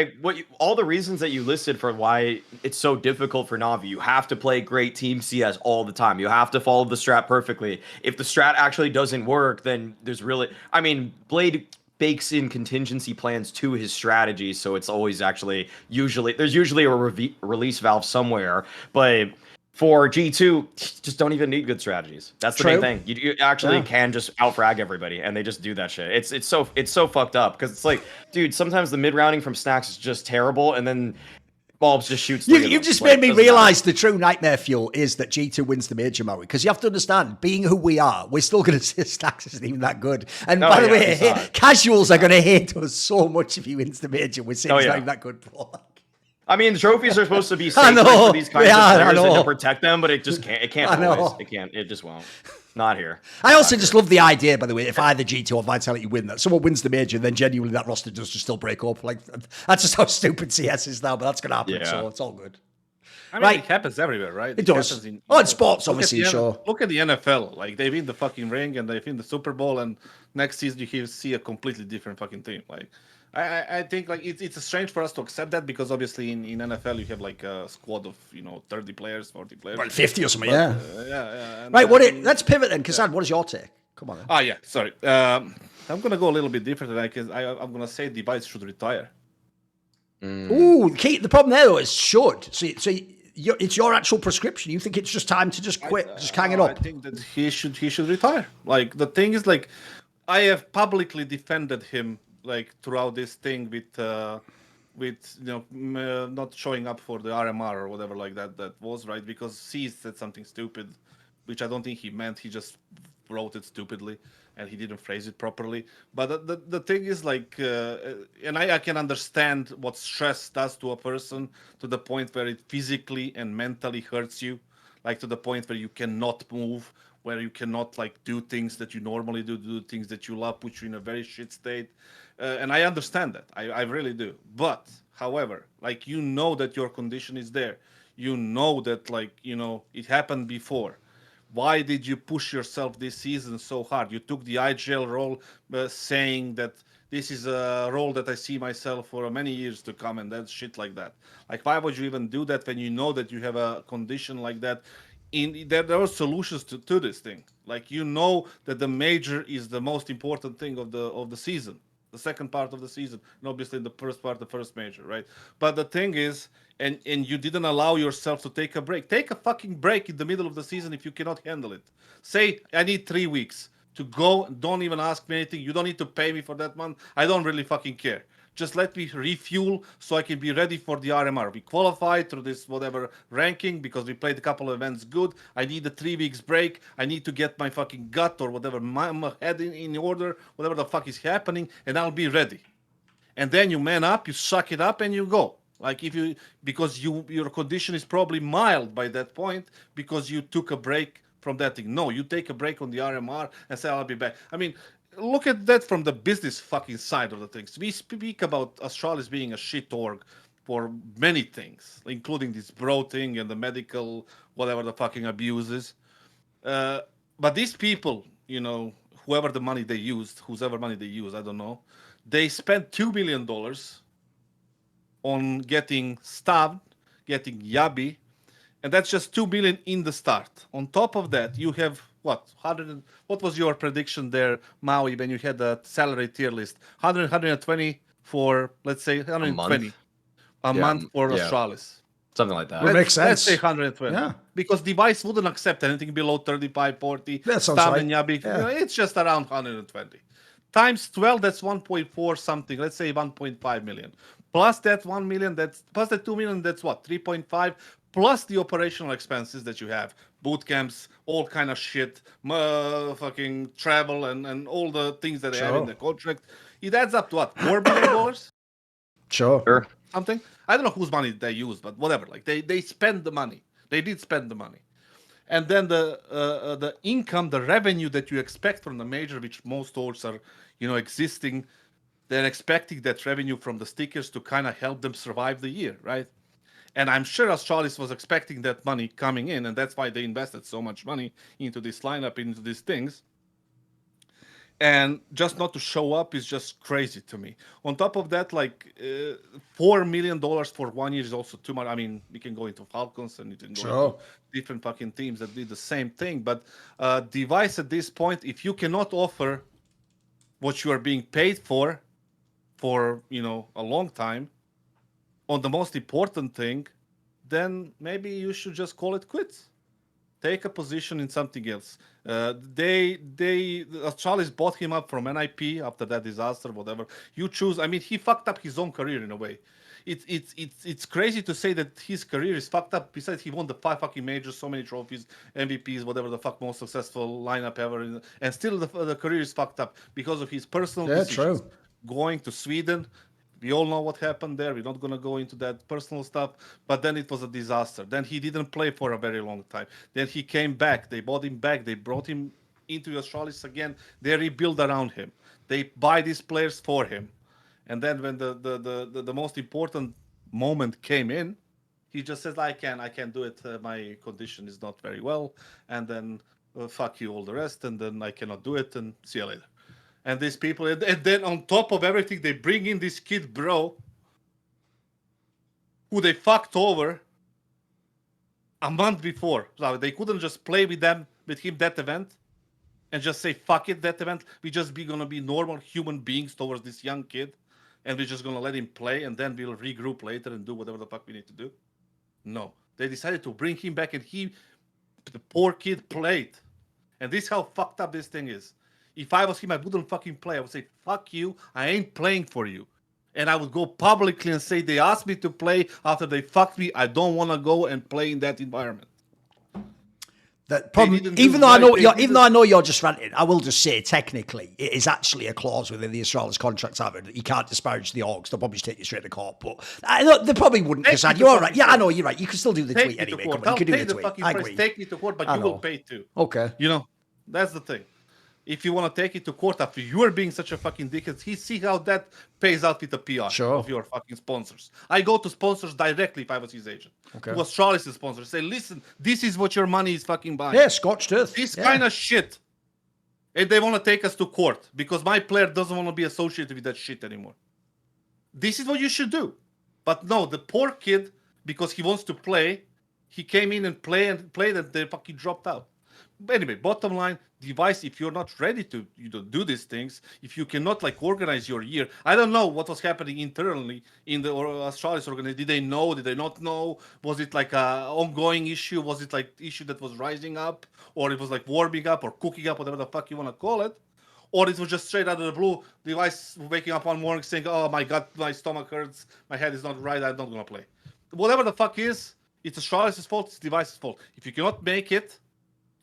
all the reasons that you listed for why it's so difficult for Navi, you have to play great team CS all the time. You have to follow the strat perfectly. If the strat actually doesn't work, then there's really, I mean, Blade bakes in contingency plans to his strategy, so it's always there's usually a release valve somewhere. But for G2, just don't even need good strategies. That's the main thing. You actually can just outfrag everybody, and they just do that shit. It's so fucked up, because it's like, dude, sometimes the mid rounding from Snacks is just terrible, and then Bulbs just shoots. You just made me realize the true nightmare fuel is that G2 wins the major, Maui. Because you have to understand, being who we are, we're still going to say Stacks isn't even that good. And by the way, casuals are going to hate us so much if he wins the major. We're saying he's not even that good, bro. I mean, the trophies are supposed to be safe for these kinds of players and to protect them, but it just can't. It can't always. It can't. It just won't. Not here. I also just love the idea, by the way, if either G2 or Vitality win, that someone wins the major, then genuinely that roster does just still break up. Like, that's just how stupid CS is now, but that's going to happen, so it's all good. I mean, it happens everywhere, right? It does. In sports, obviously, sure. Look at the NFL. Like, they win the fucking ring, and they win the Super Bowl, and next season you see a completely different fucking team. Like, I think like it's strange for us to accept that, because obviously in NFL you have like a squad of 30 players, 40 players, right, 50 or something. Yeah. Right. Let's pivot then, kassad. What is your take? Come on. Then. Ah, yeah. Sorry. I'm gonna go a little bit different. I'm gonna say DEV1CE should retire. Ooh, the problem there though is should. So it's your actual prescription. You think it's just time to just quit, just hang it up? I think that he should retire. Like the thing is, like, I have publicly defended him like throughout this thing with not showing up for the RMR or whatever like that was right because C said something stupid, which I don't think he meant. He just wrote it stupidly and he didn't phrase it properly. But the thing is like, and I can understand what stress does to a person to the point where it physically and mentally hurts you, like to the point where you cannot move, where you cannot like do things that you normally do things that you love, put you in a very shit state. And I understand that. I really do. But however, like that your condition is there. You know that like it happened before. Why did you push yourself this season so hard? You took the IGL role, saying that this is a role that I see myself for many years to come, and that shit like that. Like, why would you even do that when you know that you have a condition like that? There are solutions to this thing. Like that the major is the most important thing of the season, the second part of the season, and obviously the first part, the first major, right? But the thing is, and you didn't allow yourself to take a break. Take a fucking break in the middle of the season if you cannot handle it. Say, I need 3 weeks to go. Don't even ask me anything. You don't need to pay me for that month. I don't really fucking care. Just let me refuel so I can be ready for the RMR. We qualified through this whatever ranking because we played a couple of events good. I need a 3 weeks break. I need to get my fucking gut or whatever, my head in order, whatever the fuck is happening, and I'll be ready. And then you man up, you suck it up, and you go. Like because your condition is probably mild by that point because you took a break from that thing. No, you take a break on the RMR and say, I'll be back. I mean, look at that from the business fucking side of the things. We speak about Astralis being a shit org for many things, including this bro thing and the medical, whatever the fucking abuses. But these people, whoever money they used, I don't know, they spent $2 million on getting stabbed, getting Yabi, and that's just 2 million in the start. On top of that, you have what was your prediction there, Maui, when you had the salary tier list? 120 for, let's say, 120 a month for Astralis. Something like that. It makes sense. Let's say 120. Yeah. Because DEV1CE wouldn't accept anything below 35, 40. That sounds Stab right. and Yabi, Yeah. it's just around 120. Times 12, that's 1.4 something. Let's say 1.5 million. Plus that 1 million, plus the 2 million, that's what? 3.5. Plus the operational expenses that you have. Boot camps, all kind of shit, fucking travel, and all the things that they have in the contract. It adds up to what? $4 million? Sure. Something. I don't know whose money they use, but whatever. Like they spend the money. They did spend the money. And then the income, the revenue that you expect from the major, which most orgs are, existing, they're expecting that revenue from the stickers to kind of help them survive the year, right? And I'm sure Astralis was expecting that money coming in, and that's why they invested so much money into this lineup, into these things. And just not to show up is just crazy to me. On top of that, like $4 million for 1 year is also too much. I mean, we can go into Falcons and you can go into different fucking teams that did the same thing. But DEV1CE at this point, if you cannot offer what you are being paid for a long time on the most important thing, then maybe you should just call it quits. Take a position in something else. Astralis bought him up from NIP after that disaster, whatever. You choose. I mean, he fucked up his own career in a way. It's crazy to say that his career is fucked up. Besides, he won the 5 fucking majors, so many trophies, MVPs, whatever the fuck, most successful lineup ever, and still the career is fucked up because of his personal decisions. True. Going to Sweden. We all know what happened there. We're not going to go into that personal stuff. But then it was a disaster. Then he didn't play for a very long time. Then he came back. They bought him back. They brought him into Astralis again. They rebuild around him. They buy these players for him. And then when the most important moment came in, he just says, I can't do it. My condition is not very well. And then fuck you all the rest. And then I cannot do it. And see you later. And these people, and then on top of everything, they bring in this kid, bro, who they fucked over a month before. So they couldn't just play with him that event, and just say, fuck it, that event. We just gonna be normal human beings towards this young kid, and we're just gonna let him play, and then we'll regroup later and do whatever the fuck we need to do? No. They decided to bring him back, and the poor kid played. And this is how fucked up this thing is. If I was him, I wouldn't fucking play. I would say, fuck you, I ain't playing for you. And I would go publicly and say, they asked me to play after they fucked me. I don't want to go and play in that environment. That problem, even though I know you're just ranting, I will just say technically it is actually a clause within the Astralis contracts that you can't disparage the orgs. They'll probably take you straight to court, but they probably wouldn't. Kassad, you're all right. Yeah, I know you're right. You can still do the tweet anyway. Come on, you can do the tweet. I agree. Take me to court, but you will pay too. Okay. You know, that's the thing. If you want to take it to court after you are being such a fucking dickhead, see how that pays out with the PR of your fucking sponsors. I go to sponsors directly if I was his agent. Okay. To Astralis' sponsors. Say, listen, this is what your money is fucking buying. Yeah, scorched earth. This kind of shit. And they want to take us to court because my player doesn't want to be associated with that shit anymore. This is what you should do. But no, the poor kid, because he wants to play, he came in and played and they fucking dropped out. But anyway, bottom line, DEV1CE, if you're not ready to do these things, if you cannot like organize your year, I don't know what was happening internally in the Astralis organization. Did they know? Did they not know? Was it like a ongoing issue? Was it like issue that was rising up, or it was like warming up or cooking up, whatever the fuck you want to call it? Or it was just straight out of the blue, DEV1CE waking up one morning saying, "Oh my god, my stomach hurts, my head is not right, I'm not gonna play." Whatever the fuck is, it's Astralis' fault. It's DEV1CE's fault. If you cannot make it,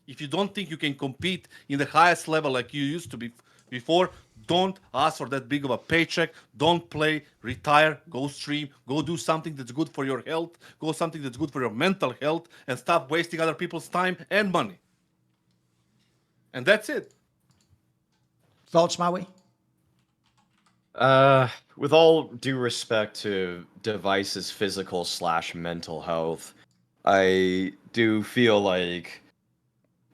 if you don't think you can compete in the highest level like you used to be before, don't ask for that big of a paycheck. Don't play, retire, go stream, go do something that's good for your health, go something that's good for your mental health, and stop wasting other people's time and money. And that's it. Thoughts, Maui? With all due respect to DEV1CE's physical/mental health, I do feel like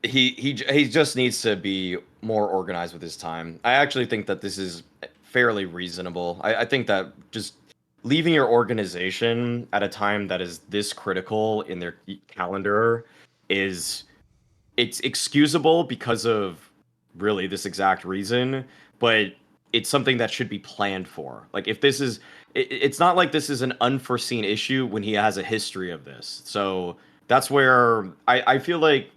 he just needs to be more organized with his time. I actually think that this is fairly reasonable. I think that just leaving your organization at a time that is this critical in their calendar it's excusable because of really this exact reason, but it's something that should be planned for. Like if this is, it's not like this is an unforeseen issue when he has a history of this. So that's where I feel like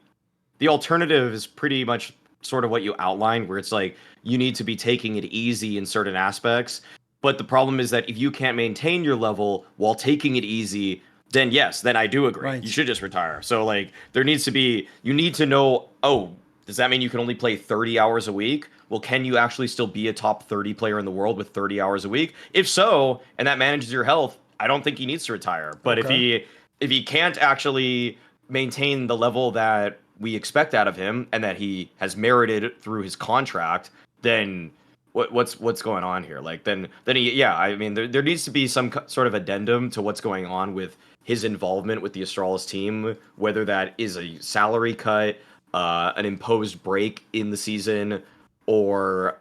the alternative is pretty much sort of what you outlined, where it's like you need to be taking it easy in certain aspects. But the problem is that if you can't maintain your level while taking it easy, then yes, then I do agree. Right. You should just retire. So like there needs to be, you need to know, oh, does that mean you can only play 30 hours a week? Well, can you actually still be a top 30 player in the world with 30 hours a week? If so, and that manages your health, I don't think he needs to retire. But if he can't actually maintain the level that we expect out of him and that he has merited through his contract, then what's going on here? Like then I mean there needs to be some sort of addendum to what's going on with his involvement with the Astralis team, whether that is a salary cut, an imposed break in the season, or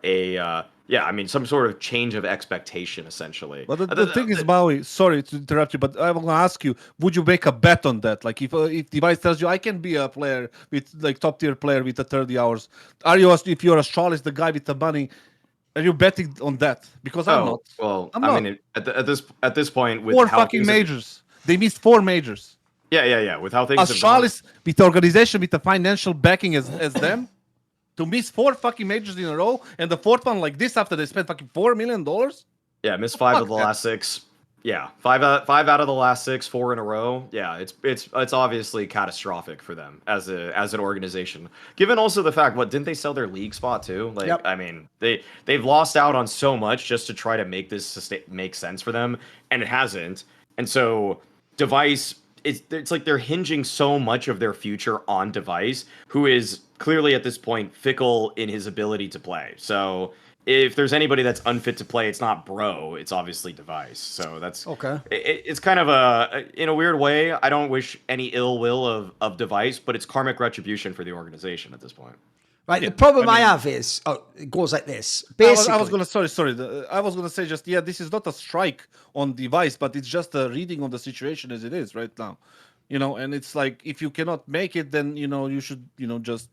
some sort of change of expectation, essentially. But the thing is, Maui, sorry to interrupt you, but I want to ask you, would you make a bet on that? Like if DEV1CE tells you, I can be a player with like top tier player with the 30 hours, if you're Astralis, the guy with the money, are you betting on that? Because I'm not. Well, I'm not. I mean, at this point, with 4 fucking majors, they missed 4 majors. Yeah. With how things Astralis, with the organization, with the financial backing as them, to miss 4 fucking majors in a row, and the 4th one like this after they spent fucking $4 million. Yeah, missed 5 of the last 6. Yeah, 5 out of the last 6, 4 in a row. Yeah, it's obviously catastrophic for them as an organization. Given also the fact, didn't they sell their league spot too? Like, yep. I mean, they've lost out on so much just to try to make this make sense for them, and it hasn't. And so DEV1CE, it's like they're hinging so much of their future on DEV1CE, who is clearly at this point fickle in his ability to play. So if there's anybody that's unfit to play, it's not Bro, it's obviously DEV1CE. So that's okay. It's kind of in a weird way, I don't wish any ill will of DEV1CE, but it's karmic retribution for the organization at this point. Right. Yeah, the problem I have is, it goes like this. Basically, I was gonna I was gonna say just this is not a strike on DEV1CE, but it's just a reading of the situation as it is right now. And it's like if you cannot make it, then you should just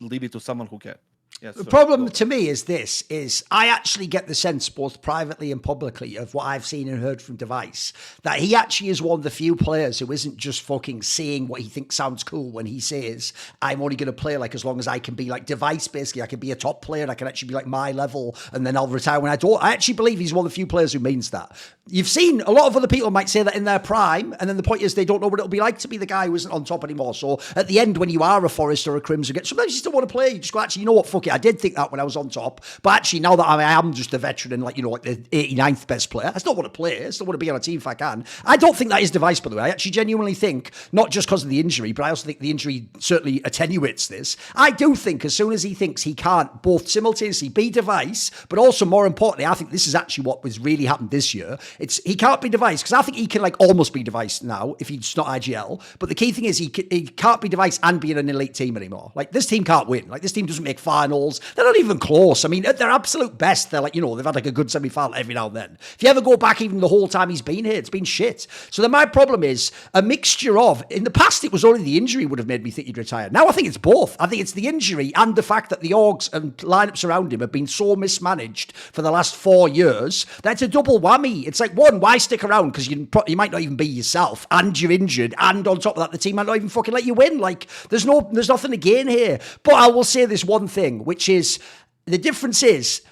leave it to someone who can. Yes, The problem to me is this, is I actually get the sense both privately and publicly of what I've seen and heard from DEV1CE, that he actually is one of the few players who isn't just fucking saying what he thinks sounds cool when he says, I'm only going to play like as long as I can be like DEV1CE, basically. I can be a top player. I can actually be like my level and then I'll retire when I don't. I actually believe he's one of the few players who means that. You've seen a lot of other people might say that in their prime, and then the point is they don't know what it'll be like to be the guy who isn't on top anymore. So at the end, when you are a Forest or a Crimson, sometimes you still want to play. You just go, actually, you know what, fuck it. I did think that when I was on top, but actually now that I am just a veteran and like, you know, like the 89th best player, I still want to play. I still want to be on a team if I can. I don't think that is DEV1CE, by the way. I actually genuinely think, not just because of the injury, but I also think the injury certainly attenuates this. I do think as soon as he thinks he can't both simultaneously be DEV1CE, but also more importantly, I think this is actually what was really happened this year. He can't be DEV1CE because I think he can like almost be DEV1CE now if he's not IGL. But the key thing is he can't be DEV1CE and be in an elite team anymore. Like this team can't win. Like this team doesn't make finals. They're not even close. I mean, at their absolute best, they're like, you know, they've had like a good semi-final every now and then. If you ever go back even the whole time he's been here, it's been shit. So then my problem is a mixture of, in the past it was only the injury would have made me think he'd retire. Now I think it's both. I think it's the injury and the fact that the orgs and lineups around him have been so mismanaged for the last 4 years that it's a double whammy. It's like, one, why stick around? Because you might not even be yourself and you're injured, and on top of that the team might not even fucking let you win. Like there's nothing to gain here. But I will say this one thing, which is the difference is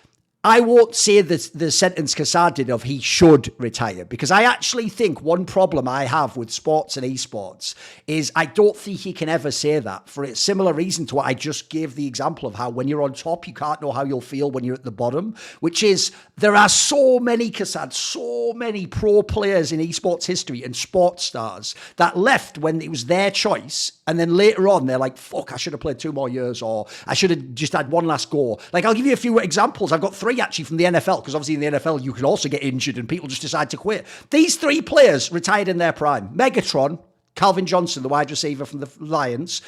I won't say the sentence kassad did of he should retire, because I actually think one problem I have with sports and esports is I don't think he can ever say that for a similar reason to what I just gave the example of how when you're on top, you can't know how you'll feel when you're at the bottom, which is there are so many kassad, so many pro players in esports history and sports stars that left when it was their choice. And then later on, they're like, fuck, I should have played 2 more years, or I should have just had one last go. Like, I'll give you a few examples. I've got 3 actually from the NFL, because obviously in the NFL, you can also get injured and people just decide to quit. These 3 players retired in their prime. Megatron, Calvin Johnson, the wide receiver from the Lions.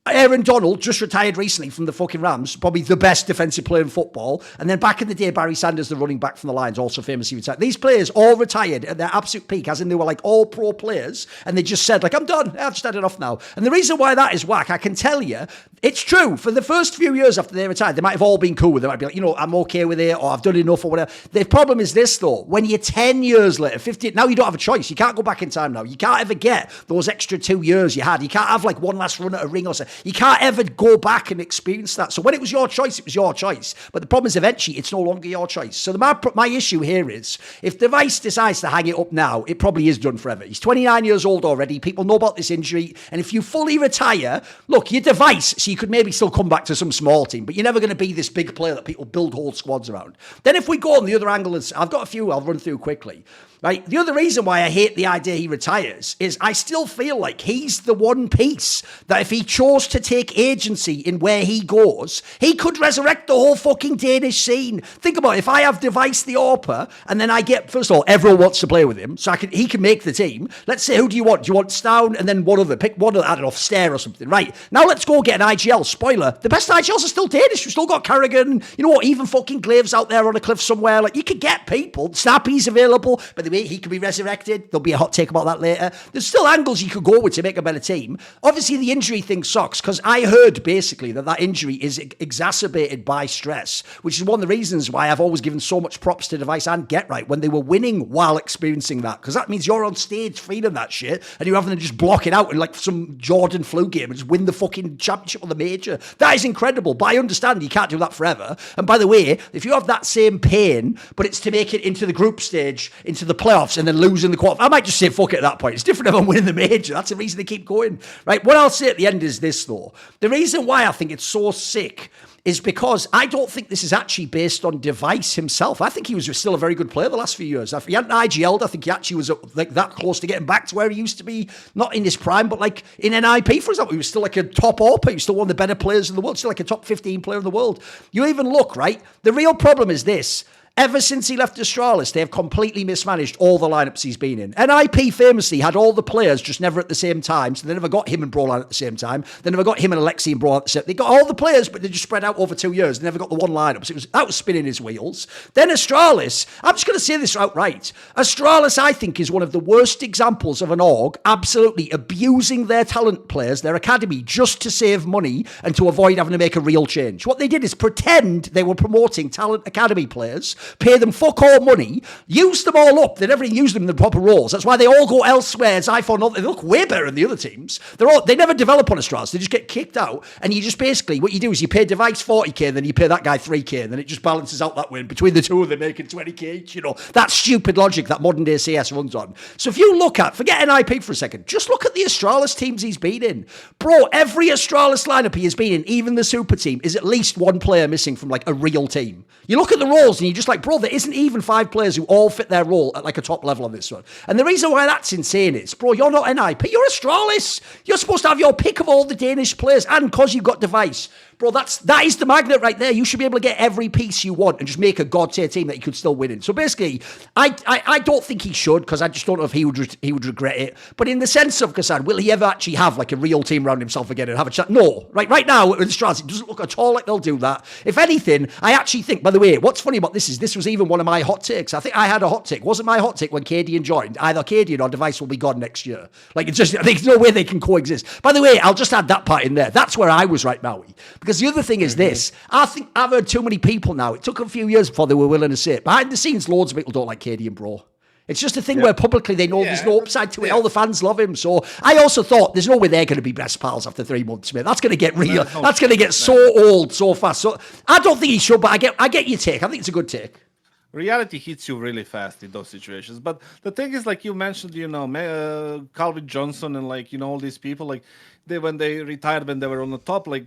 Aaron Donald just retired recently from the fucking Rams, probably the best defensive player in football. And then back in the day, Barry Sanders, the running back from the Lions, also famously retired. These players all retired at their absolute peak, as in they were like all pro players, and they just said like, I'm done, I've just had enough now. And the reason why that is whack, I can tell you, it's true. For the first few years after they retired, they might have all been cool with it. They might be like, you know, I'm okay with it, or I've done enough, or whatever. The problem is this though, when you're 10 years later, 15, now you don't have a choice. You can't go back in time now. You can't ever get those extra 2 years you had. You can't have like one last run at a ring or something. You can't ever go back and experience that. So when it was your choice, it was your choice. But the problem is eventually it's no longer your choice. So my issue here is if DEV1CE decides to hang it up now, it probably is done forever. He's 29 years old already. People know about this injury. And if you fully retire, look, you're DEV1CE, so you could maybe still come back to some small team, but you're never going to be this big player that people build whole squads around. Then if we go on the other angle, I've got a few I'll run through quickly. Right. The other reason why I hate the idea he retires is I still feel like he's the one piece that if he chose to take agency in where he goes, he could resurrect the whole fucking Danish scene. Think about it. If I have DEV1CE the AWPer and then I get, first of all, everyone wants to play with him, so he can make the team. Let's say, who do you want? Do you want Stown and then one other? Pick one other, I don't know, Stair or something. Right. Now let's go get an IGL. Spoiler. The best IGLs are still Danish. We've still got Carrigan. You know what? Even fucking Glaves out there on a cliff somewhere. Like, you could get people. Snappi's available. But he could be resurrected. There'll be a hot take about that later. There's still angles you could go with to make a better team. Obviously, the injury thing sucks, because I heard basically that injury is exacerbated by stress, which is one of the reasons why I've always given so much props to DEV1CE and Get Right when they were winning while experiencing that, because that means you're on stage feeling that shit and you're having to just block it out in like some Jordan flu game and just win the fucking championship on the major. That is incredible, but I understand you can't do that forever. And by the way, if you have that same pain, but it's to make it into the group stage, into the playoffs, and then losing the quarter, I might just say fuck it at that point. It's different if I'm winning the major. That's the reason they keep going. Right? What I'll say at the end is this though. The reason why I think it's so sick is because I don't think this is actually based on DEV1CE himself. I think he was still a very good player the last few years. If he hadn't IGL'd, I think he actually was like that close to getting back to where he used to be, not in his prime, but like in NIP, for example. He was still like a top AWPer. He was still one of the better players in the world, still like a top 15 player in the world. You even look, right? The real problem is this. Ever since he left Astralis, they have completely mismanaged all the lineups he's been in. NIP famously had all the players just never at the same time, so they never got him and Brawlline at the same time. They never got him and Alexi and Brawl at the same time. They got all the players, but they just spread out over 2 years. They never got the one lineup. So that was spinning his wheels. Then Astralis, I'm just going to say this outright. Astralis, I think, is one of the worst examples of an org absolutely abusing their talent players, their academy, just to save money and to avoid having to make a real change. What they did is pretend they were promoting talent academy players, pay them fuck all money, use them all up. They never use them in the proper roles. That's why they all go elsewhere. As I found out, they look way better than the other teams. They never develop on Astralis. They just get kicked out. And you just basically, what you do is you pay DEV1CE 40k, and then you pay that guy 3k, and then it just balances out that way. And between the two of them, making 20k each. That stupid logic that modern day CS runs on. So if you look at, forget NIP for a second, just look at the Astralis teams he's been in. Bro, every Astralis lineup he has been in, even the super team, is at least one player missing from like a real team. You look at the roles and you're just like, bro, there isn't even 5 players who all fit their role at like a top level on this one. And the reason why that's insane is, bro, you're not NIP, you're Astralis. You're supposed to have your pick of all the Danish players, and because you've got DEV1CE. Bro, that is the magnet right there. You should be able to get every piece you want and just make a god tier team that you could still win in. So basically, I don't think he should, because I just don't know if he would regret it. But in the sense of kassad, will he ever actually have like a real team around himself again and have a chat? No. Right now with Astralis, it doesn't look at all like they'll do that. If anything, I actually think, by the way, what's funny about this is this was even one of my hot takes. I think I had a hot take. Wasn't my hot take when KD joined? Either KD or DEV1CE will be gone next year. Like, it's just, there's no way they can coexist. By the way, I'll just add that part in there. That's where I was right, Maui. Because the other thing is this. I think I've heard too many people now. It took a few years before they were willing to say it. Behind the scenes, loads of people don't like KD and Bro. It's just a thing where publicly they know there's no upside to it. All the fans love him. So I also thought there's no way they're going to be best pals after 3 months, mate. That's going to get real. That's going to get so old so fast. So I don't think he should, but I get your take. I think it's a good take. Reality hits you really fast in those situations. But the thing is, like you mentioned, Calvin Johnson and like, all these people, like when they retired, when they were on the top, like,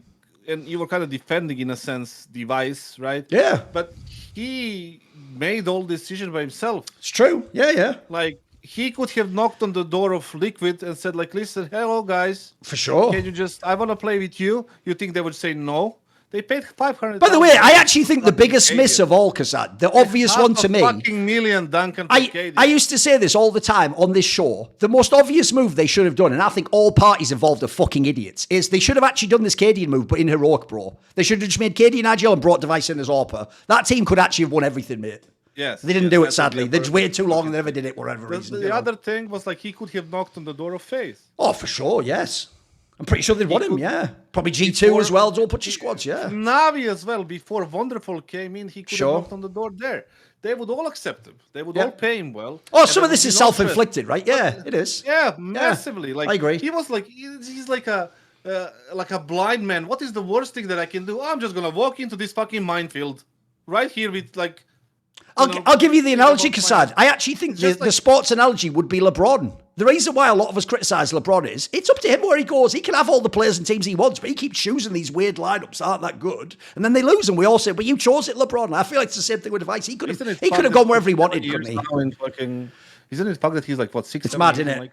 and you were kind of defending in a sense DEV1CE, right? Yeah. But he made all decisions by himself. It's true. Yeah. Like, he could have knocked on the door of Liquid and said, like, listen, hello guys. For sure. Can you I want to play with you? You think they would say no? They paid 500. By the way, I actually think the biggest miss of all, kassad, the obvious one to me. Fucking million, Duncan. I used to say this all the time on this show. The most obvious move they should have done, and I think all parties involved are fucking idiots, is they should have actually done this KD move, but in heroic, bro. They should have just made KD and Agile and brought DEV1CE in as AWPer. That team could actually have won everything, mate. Yes. They didn't do it, sadly. They just waited too long and they never did it for whatever reason. The other thing was like he could have knocked on the door of FaZe. Oh, for sure, yes. I'm pretty sure they'd want him, yeah. Probably G2 as well, don't put your squads, yeah. Navi as well, before Wonderful came in, he could have knocked on the door there. They would all accept him. They would all pay him well. Oh, some of this is self-inflicted, right? Yeah, it is. Yeah, massively. Like, I agree. He was like, he's like a blind man. What is the worst thing that I can do? I'm just going to walk into this fucking minefield right here with like... I'll give you the analogy, kassad. I actually think the sports analogy would be LeBron. The reason why a lot of us criticise LeBron is it's up to him where he goes. He can have all the players and teams he wants, but he keeps choosing these weird lineups that aren't that good, and then they lose, and we all say, "But you chose it, LeBron." I feel like it's the same thing with DEV1CE. He could have gone wherever he wanted, couldn't he? Isn't it fact that he's like 6? It's mad, isn't it?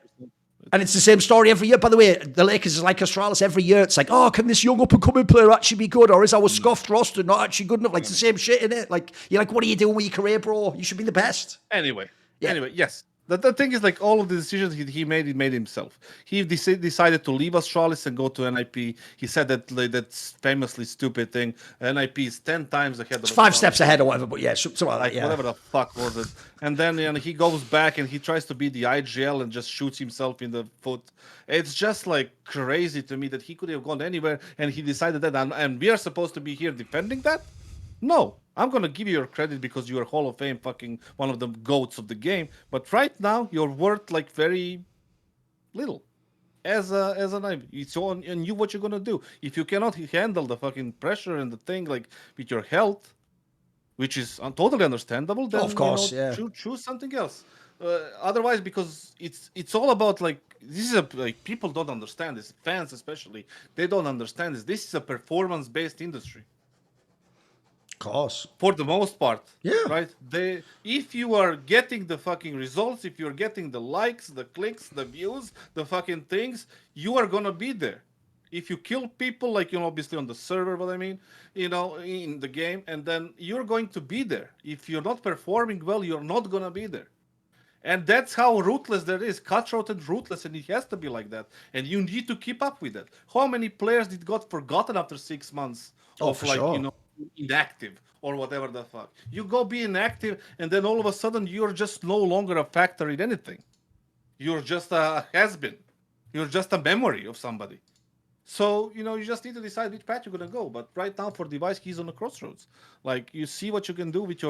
And it's the same story every year. By the way, the Lakers is like Astralis every year. It's like, oh, can this young up-and-coming player actually be good? Or is our scuffed roster not actually good enough? Like, it's the same shit, innit? Like, you're like, what are you doing with your career, bro? You should be the best. Anyway, yes. The thing is, like, all of the decisions he made himself. He decided to leave Astralis and go to NIP. He said that famously stupid thing. NIP is 10 times ahead of It's 5 steps ahead or whatever, but yeah, something like that, yeah. Whatever the fuck was it. And then he goes back and he tries to be the IGL and just shoots himself in the foot. It's just, like, crazy to me that he could have gone anywhere and he decided that. And we are supposed to be here defending that? No. I'm going to give you your credit because you are Hall of Fame, fucking one of the GOATs of the game. But right now, you're worth like very little as an IV. It's on you what you're going to do. If you cannot handle the fucking pressure and the thing like with your health, which is totally understandable, then of course, choose something else. Otherwise, because it's all about like this is like people don't understand this, fans especially, they don't understand this. This is a performance-based industry. Course. For the most part. Yeah. Right? If you are getting the fucking results, if you're getting the likes, the clicks, the views, the fucking things, you are gonna be there. If you kill people, like, obviously on the server, what I mean, in the game, and then you're going to be there. If you're not performing well, you're not going to be there. And that's how ruthless that is, cutthroat and ruthless, and it has to be like that. And you need to keep up with it. How many players did got forgotten after 6 months of for sure. inactive or whatever the fuck? You go be inactive, and then all of a sudden you're just no longer a factor in anything. You're just a has-been. You're just a memory of somebody. So, you just need to decide which path you're going to go. But right now, for DEV1CE, he's on the crossroads. Like, you see what you can do with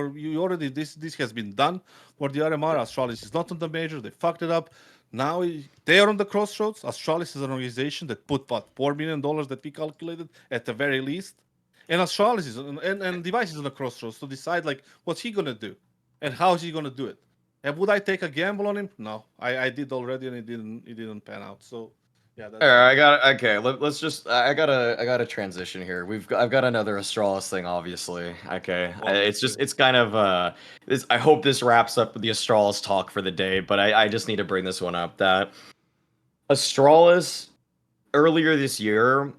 this has been done for the RMR. Astralis is not on the major. They fucked it up. Now they are on the crossroads. Astralis is an organization that put, $4 million that we calculated at the very least. And Astralis is, and DEV1CE is on the crossroads to decide, like, what's he going to do? And how is he going to do it? And would I take a gamble on him? No. I did already, and it didn't pan out. So... yeah, All right, let's just I gotta transition here. I've got another Astralis thing, obviously. Okay. It's kind of I hope this wraps up the Astralis talk for the day, but I just need to bring this one up that Astralis earlier this year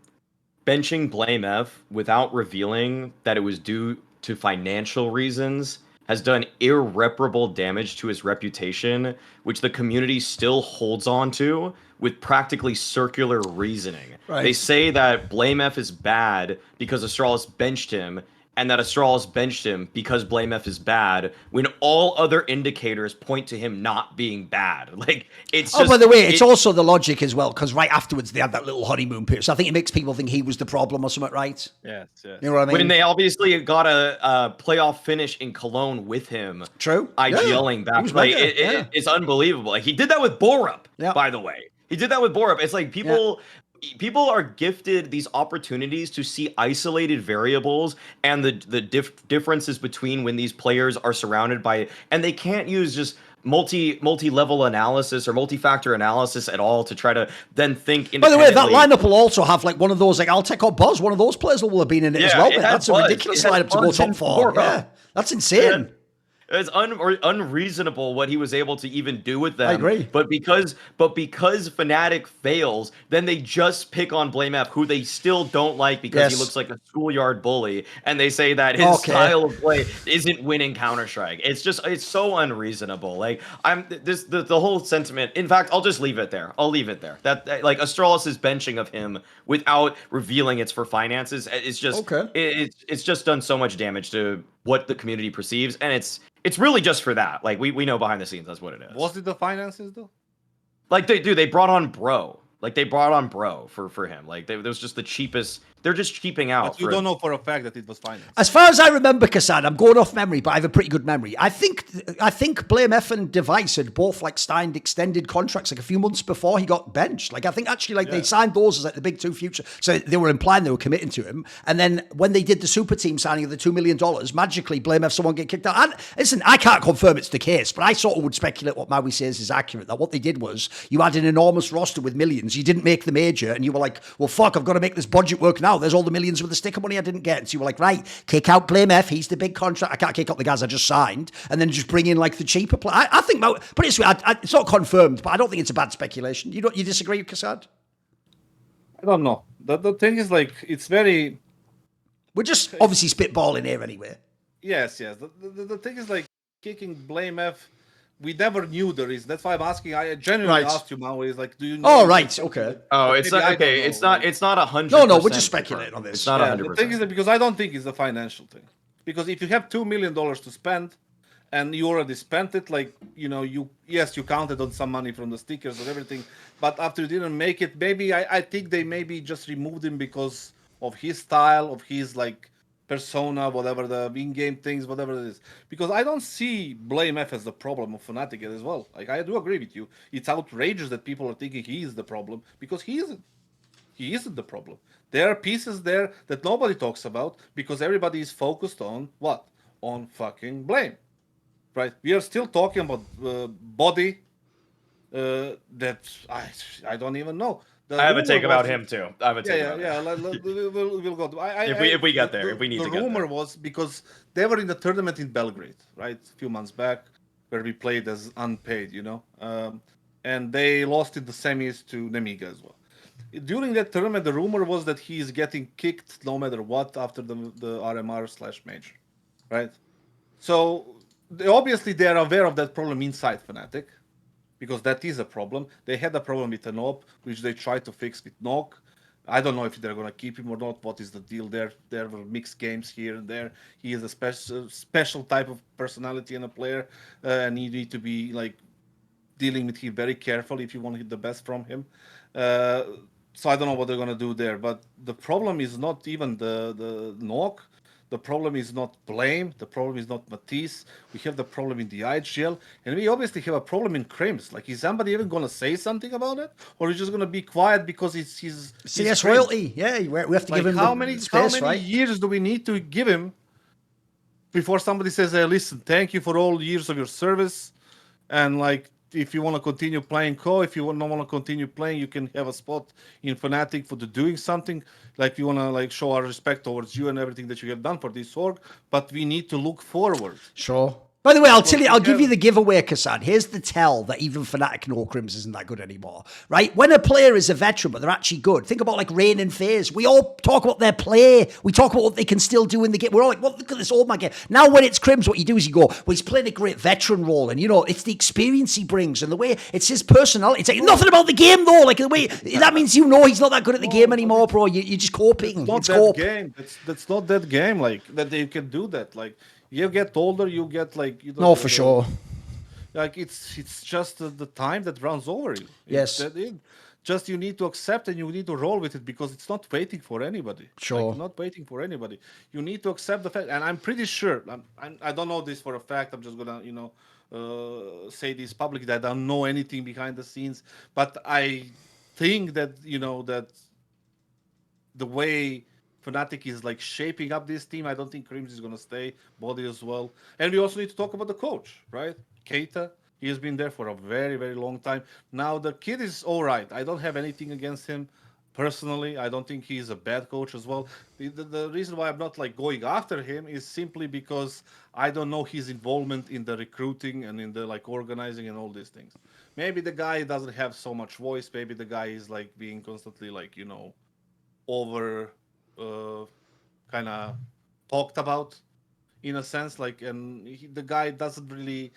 benching blameF without revealing that it was due to financial reasons has done irreparable damage to his reputation, which the community still holds on to with practically circular reasoning. Right. They say that blameF is bad because Astralis benched him, and that Astralis benched him because blameF is bad, when all other indicators point to him not being bad. Like, it's just... Oh, by the way, it's also the logic as well, because right afterwards they had that little honeymoon period. So I think it makes people think he was the problem or something, right? Yes. You know what I mean? When they obviously got a playoff finish in Cologne with him. True. IGLing back. Like, it's unbelievable. Like, he did that with Borup, by the way. He did that with Borup. It's like people are gifted these opportunities to see isolated variables and the differences between when these players are surrounded by, and they can't use just multi-level analysis or multi-factor analysis at all to try to then think By the way, independently. that lineup will also have like one of those, like Altec or Buzz, one of those players will have been in it as well. That's a ridiculous lineup to go top 4. Yeah, that's insane. It's unreasonable what he was able to even do with them. I agree. But because Fnatic fails, then they just pick on blameF, who they still don't like because he looks like a schoolyard bully, and they say that his style of play isn't winning Counter-Strike. It's so unreasonable. Like, the whole sentiment. In fact, I'll just leave it there. That like Astralis' benching of him without revealing it's for finances. It's just it's just done so much damage to what the community perceives, and it's really just for that. Like, we know behind the scenes that's what it is. Was it the finances though? Like, they brought on Bro. Like, they brought on Bro for him. Like, it was just the cheapest. They're just cheaping out. But you don't know for a fact that it was financed. As far as I remember, kassad, I'm going off memory, but I have a pretty good memory. I think blameF and DEV1CE had both like signed extended contracts like a few months before he got benched. Like, I think actually they signed those as like the big two future. So they were implying they were committing to him. And then when they did the super team signing of the $2 million, magically blameF someone get kicked out. And listen, I can't confirm it's the case, but I sort of would speculate what Maui says is accurate. That what they did was you had an enormous roster with millions. You didn't make the major, and you were like, well, fuck, I've got to make this budget work now. There's all the millions with the sticker money I didn't get. And so you were like, right, kick out blameF. He's the big contract. I can't kick out the guys I just signed. And then just bring in like the cheaper player. I think, but it's not confirmed, but I don't think it's a bad speculation. You disagree with kassad? I don't know. The thing is, like, it's very... We're just obviously spitballing here anyway. Yes. The thing is, like, kicking blameF, we never knew the reason. That's why I'm asking. I genuinely asked you, Maui, is like, do you know? Oh, right, okay. Oh, it's not, okay. It's not 100%. No, we're just speculating on this. It's not 100%. The thing is that because I don't think it's a financial thing. Because if you have $2 million to spend, and you already spent it, like, you counted on some money from the stickers and everything, but after you didn't make it, maybe I think they maybe just removed him because of his style, of his like persona, whatever the in-game things, whatever it is. Because I don't see blameF as the problem of Fnatic as well. Like, I do agree with you. It's outrageous that people are thinking he is the problem, because he isn't. He isn't the problem. There are pieces there that nobody talks about because everybody is focused on what? On fucking blame. Right? We are still talking about bodyy that I don't even know. I have a take about him too. I have a take about him. We'll go. If we get there, if we need to get there. The rumor was because they were in the tournament in Belgrade, right? A few months back, where we played as unpaid, and they lost in the semis to Nemiga as well. during that tournament, the rumor was that he is getting kicked no matter what after the RMR/Major, right? So obviously they are aware of that problem inside Fnatic, because that is a problem. They had a problem with Anop, which they tried to fix with Nok. I don't know if they're going to keep him or not. What is the deal there? There were mixed games here and there. He is a special type of personality and a player, and you need to be like dealing with him very carefully if you want to get the best from him. So I don't know what they're going to do there. But the problem is not even the Nok. The problem is not Blame. The problem is not Matisse. We have the problem in the IGL. And we obviously have a problem in Crims. Like, is somebody even going to say something about it? Or is just going to be quiet because it's his CS royalty. Yeah, we have to give him how many right? years do we need to give him before somebody says, hey, listen, thank you for all years of your service. And, like, if you want to continue playing if you don't want to continue playing, you can have a spot in Fnatic for doing something. Like, we want to like show our respect towards you and everything that you have done for this org, but we need to look forward. Sure. By the way, I'll give you the giveaway, Kassad. Here's the tell that even Fnatic No Crims isn't that good anymore, right? When a player is a veteran, but they're actually good, think about like Rain and FaZe. We all talk about their play. We talk about what they can still do in the game. We're all like, well, look at this old man game. Now when it's Crims, what you do is you go, well, he's playing a great veteran role, and you know, it's the experience he brings and the way it's his personality. It's like nothing about the game though. Like the way that means you know he's not that good at the game anymore, bro. You're just coping. It's not that game. That's not that game. Like that they can do that. Like. You get older, you get like... No, for sure. Like, it's just the time that runs over you. Yes. Just you need to accept and you need to roll with it because it's not waiting for anybody. Sure. Like, not waiting for anybody. You need to accept the fact. And I'm pretty sure, I don't know this for a fact, I'm just going to, say this publicly, that I don't know anything behind the scenes. But I think that, that the way... Fnatic is like shaping up this team. I don't think Crims is going to stay. Bodyy as well. And we also need to talk about the coach, right? Keita. He has been there for a very, very long time. Now, the kid is all right. I don't have anything against him personally. I don't think he's a bad coach as well. The reason why I'm not like going after him is simply because I don't know his involvement in the recruiting and in the like organizing and all these things. Maybe the guy doesn't have so much voice. Maybe the guy is like being constantly like, over... kind of talked about in a sense, like, and the guy doesn't really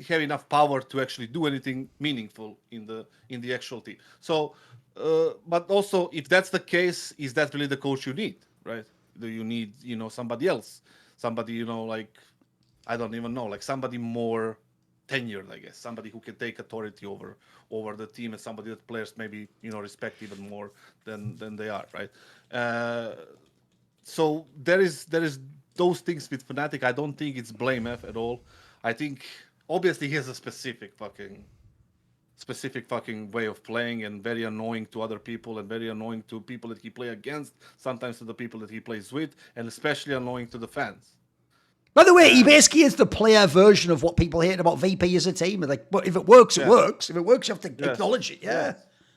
have enough power to actually do anything meaningful in the actual team. So, but also, if that's the case, is that really the coach you need, right? Do you need, somebody else, somebody, like, I don't even know, like somebody more tenured, I guess, somebody who can take authority over the team, and somebody that players maybe respect even more than they are, right? So there is those things with Fnatic. I don't think it's blameF at all. I think obviously he has a specific fucking way of playing, and very annoying to other people, and very annoying to people that he play against, sometimes to the people that he plays with, and especially annoying to the fans. By the way, he basically is the player version of what people hate about VP as a team. Like, but if it works, it works. If it works, you have to acknowledge it. Yeah.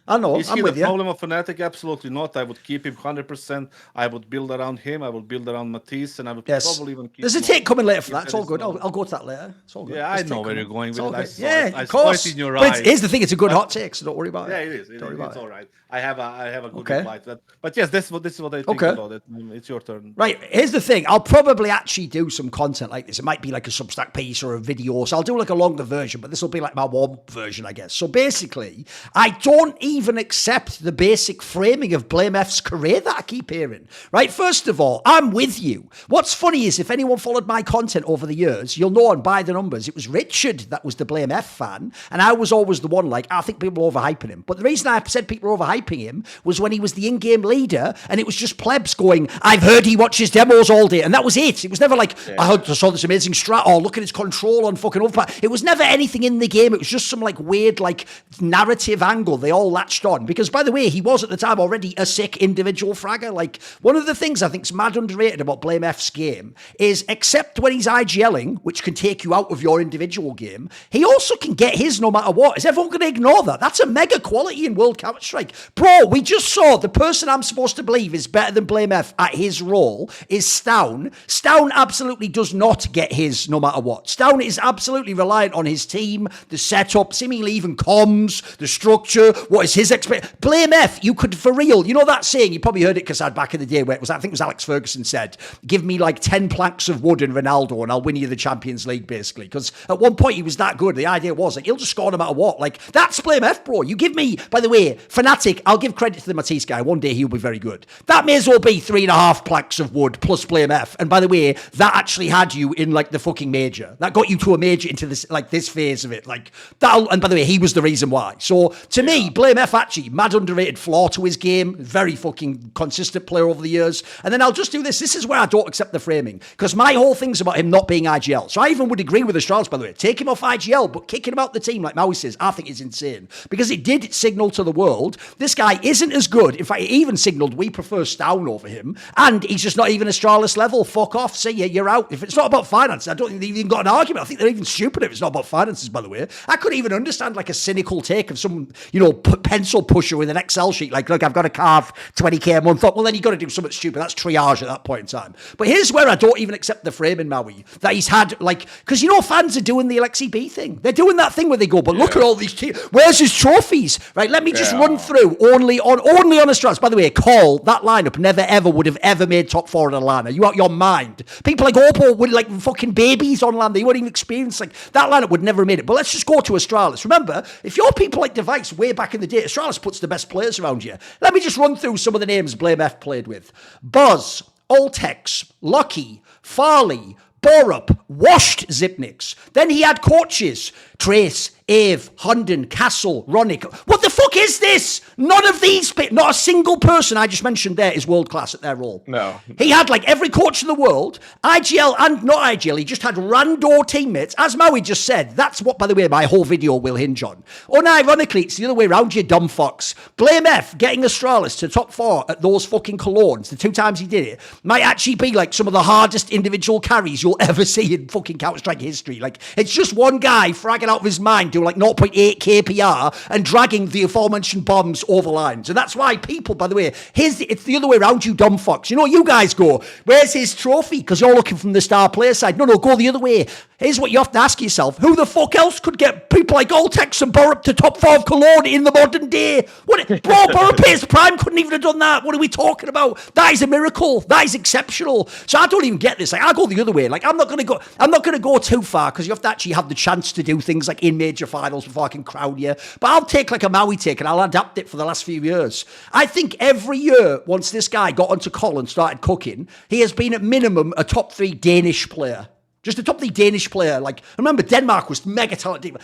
I know. Is he the problem of Fnatic? Absolutely not. I would keep him 100%. I would build around him. I would build around Matisse, and I would probably even keep. There's a take coming later for that. It's all good. I'll go to that later. It's all good. Yeah, I know where you're going with it. Yeah, of course. In your but here's the thing: it's a good hot take, so don't worry about it. Yeah, it is. It's all right. I have a good reply to that. But yes, this is what I think about it. It's your turn. Right. Here's the thing: I'll probably actually do some content like this. It might be like a Substack piece or a video. So I'll do like a longer version, but this will be like my warm version, I guess. So basically, I don't even accept the basic framing of blameF's career that I keep hearing. Right? First of all, I'm with you. What's funny is if anyone followed my content over the years, you'll know, and by the numbers, it was Richard that was the blameF fan, and I was always the one like, I think people are overhyping him. But the reason I said people are overhyping him was when he was the in-game leader, and it was just plebs going, I've heard he watches demos all day, and that was it. It was never like, I saw this amazing strat, or look at his control on fucking overpass. It was never anything in the game. It was just some like weird like narrative angle they all latched on. Because by the way, he was at the time already a sick individual fragger. Like, one of the things I think is mad underrated about blameF's game is, except when he's IGLing, which can take you out of your individual game, he also can get his no matter what. Is everyone going to ignore that? That's a mega quality in World Counter-Strike. Bro, we just saw the person I'm supposed to believe is better than blameF at his role is Stown. Stown absolutely does not get his no matter what. Stown is absolutely reliant on his team, the setup, seemingly even comms, the structure, what Whereas his blameF, you could, for real, you know that saying, you probably heard it, Kassad, back in the day, where it was, I think it was Alex Ferguson said, give me like 10 planks of wood and Ronaldo and I'll win you the Champions League, basically. Because at one point he was that good. The idea was, like, he'll just score no matter what. Like, that's blameF, bro. You give me, by the way, Fnatic, I'll give credit to the Matisse guy. One day he'll be very good. That may as well be 3.5 planks of wood plus blameF. And by the way, that actually had you in like the fucking major. That got you to a major into this, like, this phase of it. Like, that. And by the way, he was the reason why. So to me, blameF actually, mad underrated flaw to his game. Very fucking consistent player over the years. And then I'll just do this. This is where I don't accept the framing. Because my whole thing's about him not being IGL. So I even would agree with Astralis, by the way. Take him off IGL, but kicking him out the team, like Maui says, I think is insane. Because it did signal to the world, this guy isn't as good. In fact, it even signaled we prefer Stown over him. And he's just not even Astralis level. Fuck off. See ya, you're out. If it's not about finance, I don't think they've even got an argument. I think they're even stupid if it's not about finances, by the way. I couldn't even understand like a cynical take of some, you know, pencil pusher with an Excel sheet. Like, look, I've got to carve 20k a month up. Well, then you've got to do something stupid. That's triage at that point in time. But here's where I don't even accept the frame in Maui. That he's had, like, because you know fans are doing the Alexi B thing. They're doing that thing where they go, but look at all these teams. Where's his trophies? Right, let me just run through only on Astralis. By the way, call that lineup never ever would have ever made top 4 in LAN. Are you out your mind? People like Oppo would like fucking babies on LAN. They wouldn't even experience, like, that lineup would never have made it. But let's just go to Astralis. Remember, if you're people like DEV1CE way back in the day, Astralis puts the best players around you. Let me just run through some of the names blameF played with. Buzz, Ultex, Lucky, Farley, Borup, washed Zipniks. Then he had coaches, Trace, Ave, Hunden, Castle, Ronick. What the fuck is this? None of these, not a single person I just mentioned there is world class at their role. No. He had like every coach in the world, IGL and not IGL, he just had rando teammates. As Maui just said, that's what, by the way, my whole video will hinge on. Unironically, it's the other way around, you dumb fucks. blameF getting Astralis to top 4 at those fucking colognes, the 2 times he did it, might actually be like some of the hardest individual carries you'll ever see in fucking Counter-Strike history. Like, it's just one guy fragging out of his mind doing like 0.8 kpr and dragging the aforementioned bombs over lines. And that's why people, by the way, it's the other way around, you dumb fucks. You know, you guys go, where's his trophy? Because you're looking from the star player side. No, go the other way. Here's what you have to ask yourself. Who the fuck else could get people like Ultex and Borup to top 4 of Cologne in the modern day? Bro, Borup his prime couldn't even have done that. What are we talking about? That is a miracle. That is exceptional. So I don't even get this. Like, I go the other way. Like, I'm not going to go too far because you have to actually have the chance to do things like in major finals before I can crowd you. But I'll take like a Maui take and I'll adapt it for the last few years. I think every year, once this guy got onto Col and started cooking, he has been at minimum a top 3 Danish player. Just a top 3 Danish player. Like, remember, Denmark was mega talented.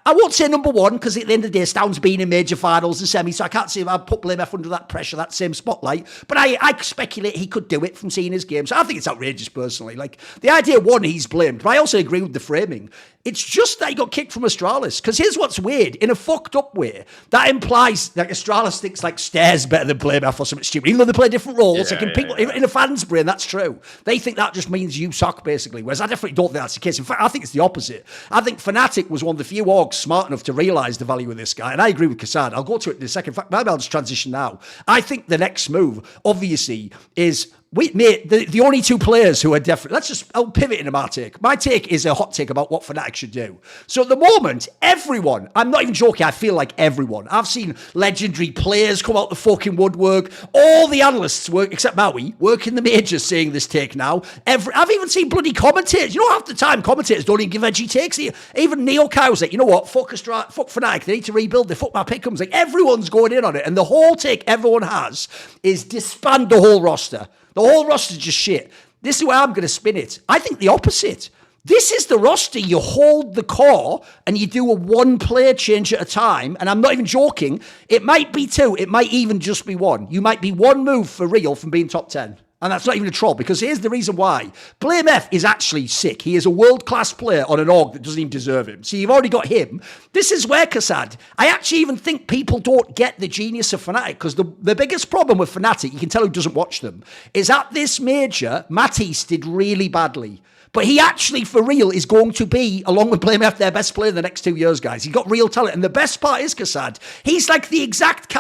I won't say number 1 because at the end of the day, Stown's been in major finals and semis, so I can't say I'll put blameF under that pressure, that same spotlight. But I speculate he could do it from seeing his game. So I think it's outrageous personally. Like, the idea, one, he's blamed, but I also agree with the framing. It's just that he got kicked from Astralis. Because here's what's weird. In a fucked up way, that implies that Astralis thinks like Stairs better than blameF or something stupid. Even though they play different roles, like in a fan's brain, that's true. They think that just means you suck, basically. Whereas I definitely don't think that's the case. In fact, I think it's the opposite. I think Fnatic was one of the few orgs smart enough to realise the value of this guy. And I agree with Kassad. I'll go to it in a second. In fact, maybe I'll just transition now. I think the next move, obviously, is... Wait, mate, the only 2 players who are definitely... I'll pivot into my take. My take is a hot take about what Fnatic should do. So at the moment, everyone, I'm not even joking, I feel like everyone. I've seen legendary players come out the fucking woodwork. All the analysts, except Maui, work in the majors saying this take now. I've even seen bloody commentators. You know, half the time, commentators don't even give edgy takes. Even Neo Kyle's like, you know what, fuck Fnatic, they need to rebuild, they fuck my pick'ems. Like, everyone's going in on it. And the whole take everyone has is disband the whole roster. The whole roster's just shit. This is where I'm going to spin it. I think the opposite. This is the roster. You hold the core and you do a 1 player change at a time. And I'm not even joking. It might be 2. It might even just be 1. You might be 1 move for real from being top 10. And that's not even a troll, because here's the reason why. blameF is actually sick. He is a world-class player on an org that doesn't even deserve him. So you've already got him. This is where, Kassad, I actually even think people don't get the genius of Fnatic, because the biggest problem with Fnatic, you can tell who doesn't watch them, is at this major, Matisse did really badly. But he actually, for real, is going to be, along with blameF, their best player in the next 2 years, guys. He's got real talent. And the best part is, kassad, he's like the exact...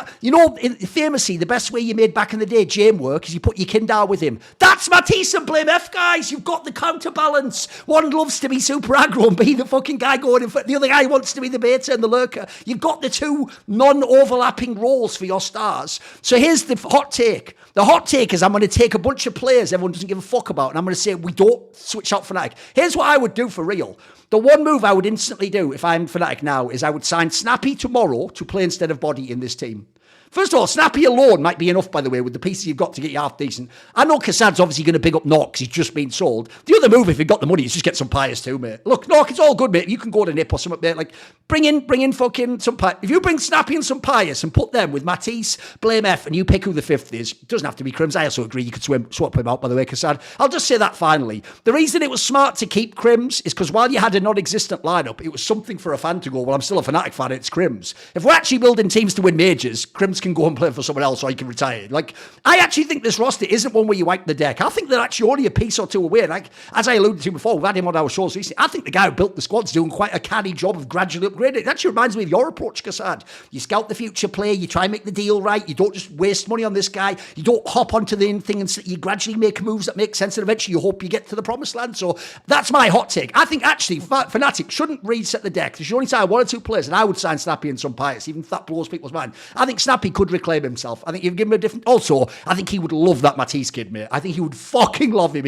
famously, the best way you made back in the day Jame work is you put your Kindar with him. That's Matisse and blameF, guys. You've got the counterbalance. One loves to be super aggro and be the fucking guy going in front. The other guy wants to be the beta and the lurker. You've got the two non-overlapping roles for your stars. So here's the hot take. The hot take is I'm going to take a bunch of players everyone doesn't give a fuck about, and I'm going to say we don't switch out Fnatic. Here's what I would do for real. The one move I would instantly do if I'm Fnatic now is I would sign Snappi tomorrow to play instead of bodyy in this team. First of all, Snappi alone might be enough, by the way, with the pieces you've got to get you half decent. I know Kassad's obviously going to big up Nork because he's just been sold. The other move, if you've got the money, is just get some Pious too, mate. Look, Nork, it's all good, mate. You can go to Nip or something, mate. Like, bring in fucking some Pious. If you bring Snappi and some Pious and put them with Matisse, blameF, and you pick who the fifth is, it doesn't have to be Crims. I also agree you could swap him out, by the way, Kassad. I'll just say that finally. The reason it was smart to keep Crims is because while you had a non-existent lineup, it was something for a fan to go, well, I'm still a Fnatic fan, it's Crims. If we're actually building teams to win majors, Crims can go and play for someone else or he can retire. Like, I actually think this roster isn't one where you wipe the deck. I think they're actually only a piece or two away. Like, as I alluded to before, we've had him on our shows recently. I think the guy who built the squad's doing quite a canny job of gradually upgrading. It actually reminds me of your approach, Kassad. You scout the future player, you try and make the deal right, you don't just waste money on this guy, you don't hop onto the thing and you gradually make moves that make sense and eventually you hope you get to the promised land. So that's my hot take. I think actually Fnatic shouldn't reset the deck. They should only sign one or two players, and I would sign Snappi and some Pious, even if that blows people's mind. I think Snappi could reclaim himself. I think you've given him a different... Also, I think he would love that Matisse kid, mate. I think he would fucking love him.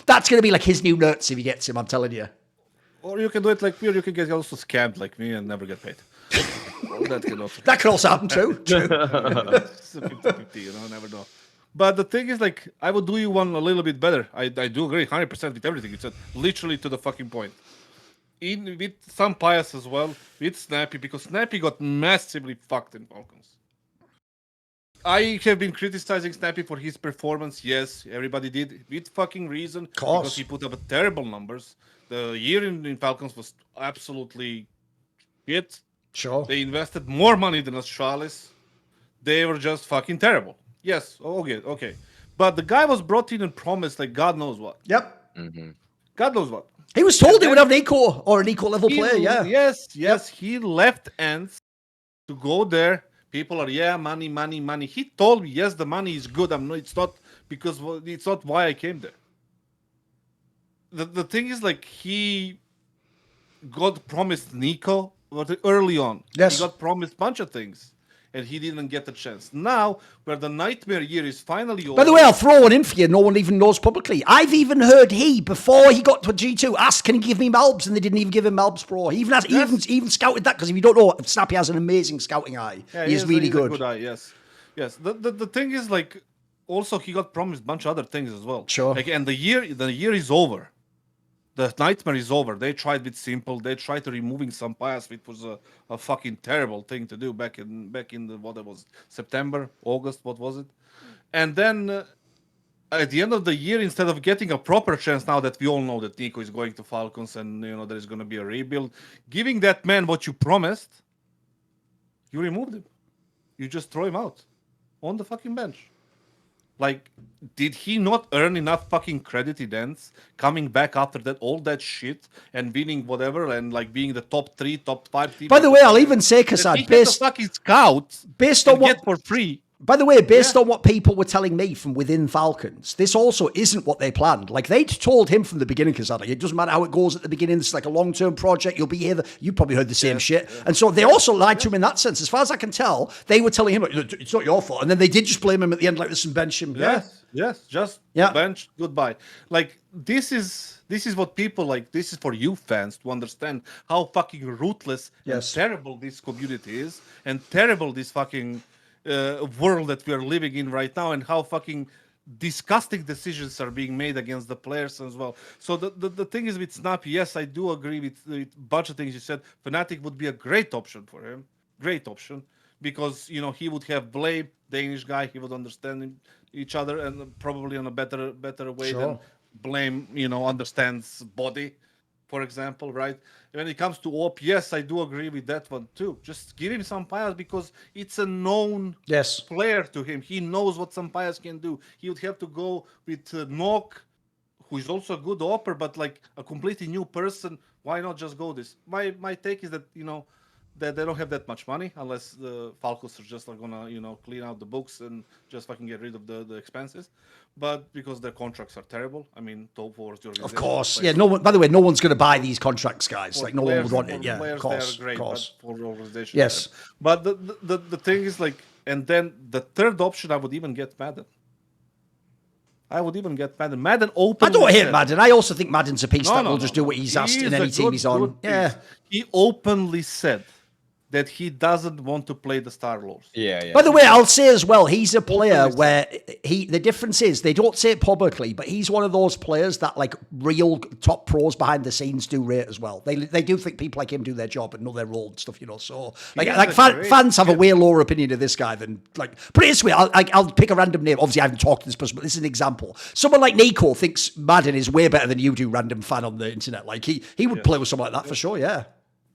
That's going to be like his new Nerds if he gets him, I'm telling you. Or you can do it like me, or you can get also scammed like me and never get paid. That could also happen too. It's a 50-50, you know, never know. But the thing is, like, I would do you one a little bit better. I do agree 100% with everything you said, literally to the fucking point. With some Pious as well, with Snappi, because Snappi got massively fucked in Falcons. I have been criticizing Snappi for his performance. Yes, everybody did, with fucking reason. Because he put up terrible numbers. The year in Falcons was absolutely shit. Sure. They invested more money than Astralis. They were just fucking terrible. Yes, okay. But the guy was brought in and promised like God knows what. Yep. Mm-hmm. God knows what. He was told he would have an eco or an equal level player, yeah. Yes. Yep. He left ends to go there. People are, money. He told me, yes, the money is good. It's not because it's not why I came there. The thing is, like, he got promised Nico early on. Yes. He got promised a bunch of things, and he didn't get the chance. Now, where the nightmare year is finally over... By the way, I'll throw one in for you. No one even knows publicly. I've even heard before he got to a G2, asked, can he give me Malbs? And they didn't even give him Malbs Pro. He even scouted that, because if you don't know, Snappi has an amazing scouting eye. Yeah, he's really good. A good eye, yes. The thing is, like, also he got promised a bunch of other things as well. Sure. Like, and the year is over. The nightmare is over. They tried with Simple. They tried to removing some Pious, which was a fucking terrible thing to do back in the what it was, September, August, what was it? And then at the end of the year, instead of getting a proper chance, now that we all know that Nico is going to Falcons and there is going to be a rebuild, giving that man what you promised, you removed him. You just throw him out on the fucking bench. Like, did he not earn enough fucking credit events coming back after that, all that shit, and winning whatever, and like being the top 3, top 5 team? By the way, I'll even say, Kassad, based fucking scout, based on what for free. By the way, based on what people were telling me from within Falcons, this also isn't what they planned. Like, they'd told him from the beginning, Kassad, like, it doesn't matter how it goes at the beginning. It's like a long-term project. You'll be here. You probably heard the same shit. Yeah. And so they also lied to him in that sense. As far as I can tell, they were telling him, it's not your fault. And then they did just blame him at the end, like this, and bench him. Yes, just bench, goodbye. Like, this is what people like. This is for you fans to understand how fucking ruthless and terrible this community is, and terrible this fucking world that we are living in right now, and how fucking disgusting decisions are being made against the players as well. So the thing is with Snappi, yes, I do agree with a bunch of things you said. Fnatic would be a great option for him, because he would have blame, Danish guy, he would understand each other, and probably in a better way than blame understands bodyy, for example, right? When it comes to OP, yes, I do agree with that one too. Just give him some Pious, because it's a known player to him. He knows what some Pious can do. He would have to go with Nok, who is also a good offer, but like a completely new person. Why not just go this? My take is that that they don't have that much money unless the Falcons are just like gonna clean out the books and just fucking get rid of the expenses. But because their contracts are terrible, I mean, top four the Of course, yeah. No one. By the way, no one's going to buy these contracts, guys. Like no one would want it. Yeah, of course, great, of course. But for the organization, Yes. But the thing is like, and then the third option, I would even get Madden. Madden open. I don't hate Madden. I also think Madden's a piece that will just do what he's asked in any team he's on. Piece. Yeah. He openly said that he doesn't want to play the Star Lords. Yeah. By the way, I'll say as well, he's a player where the difference is they don't say it publicly, but he's one of those players that like real top pros behind the scenes do rate as well. They do think people like him do their job and know their role and stuff, So fans have a way lower opinion of this guy than like. Put it this way, I'll pick a random name. Obviously, I haven't talked to this person, but this is an example. Someone like Nico thinks Madden is way better than you do, random fan on the internet. Like he would play with someone like that for sure. Yeah.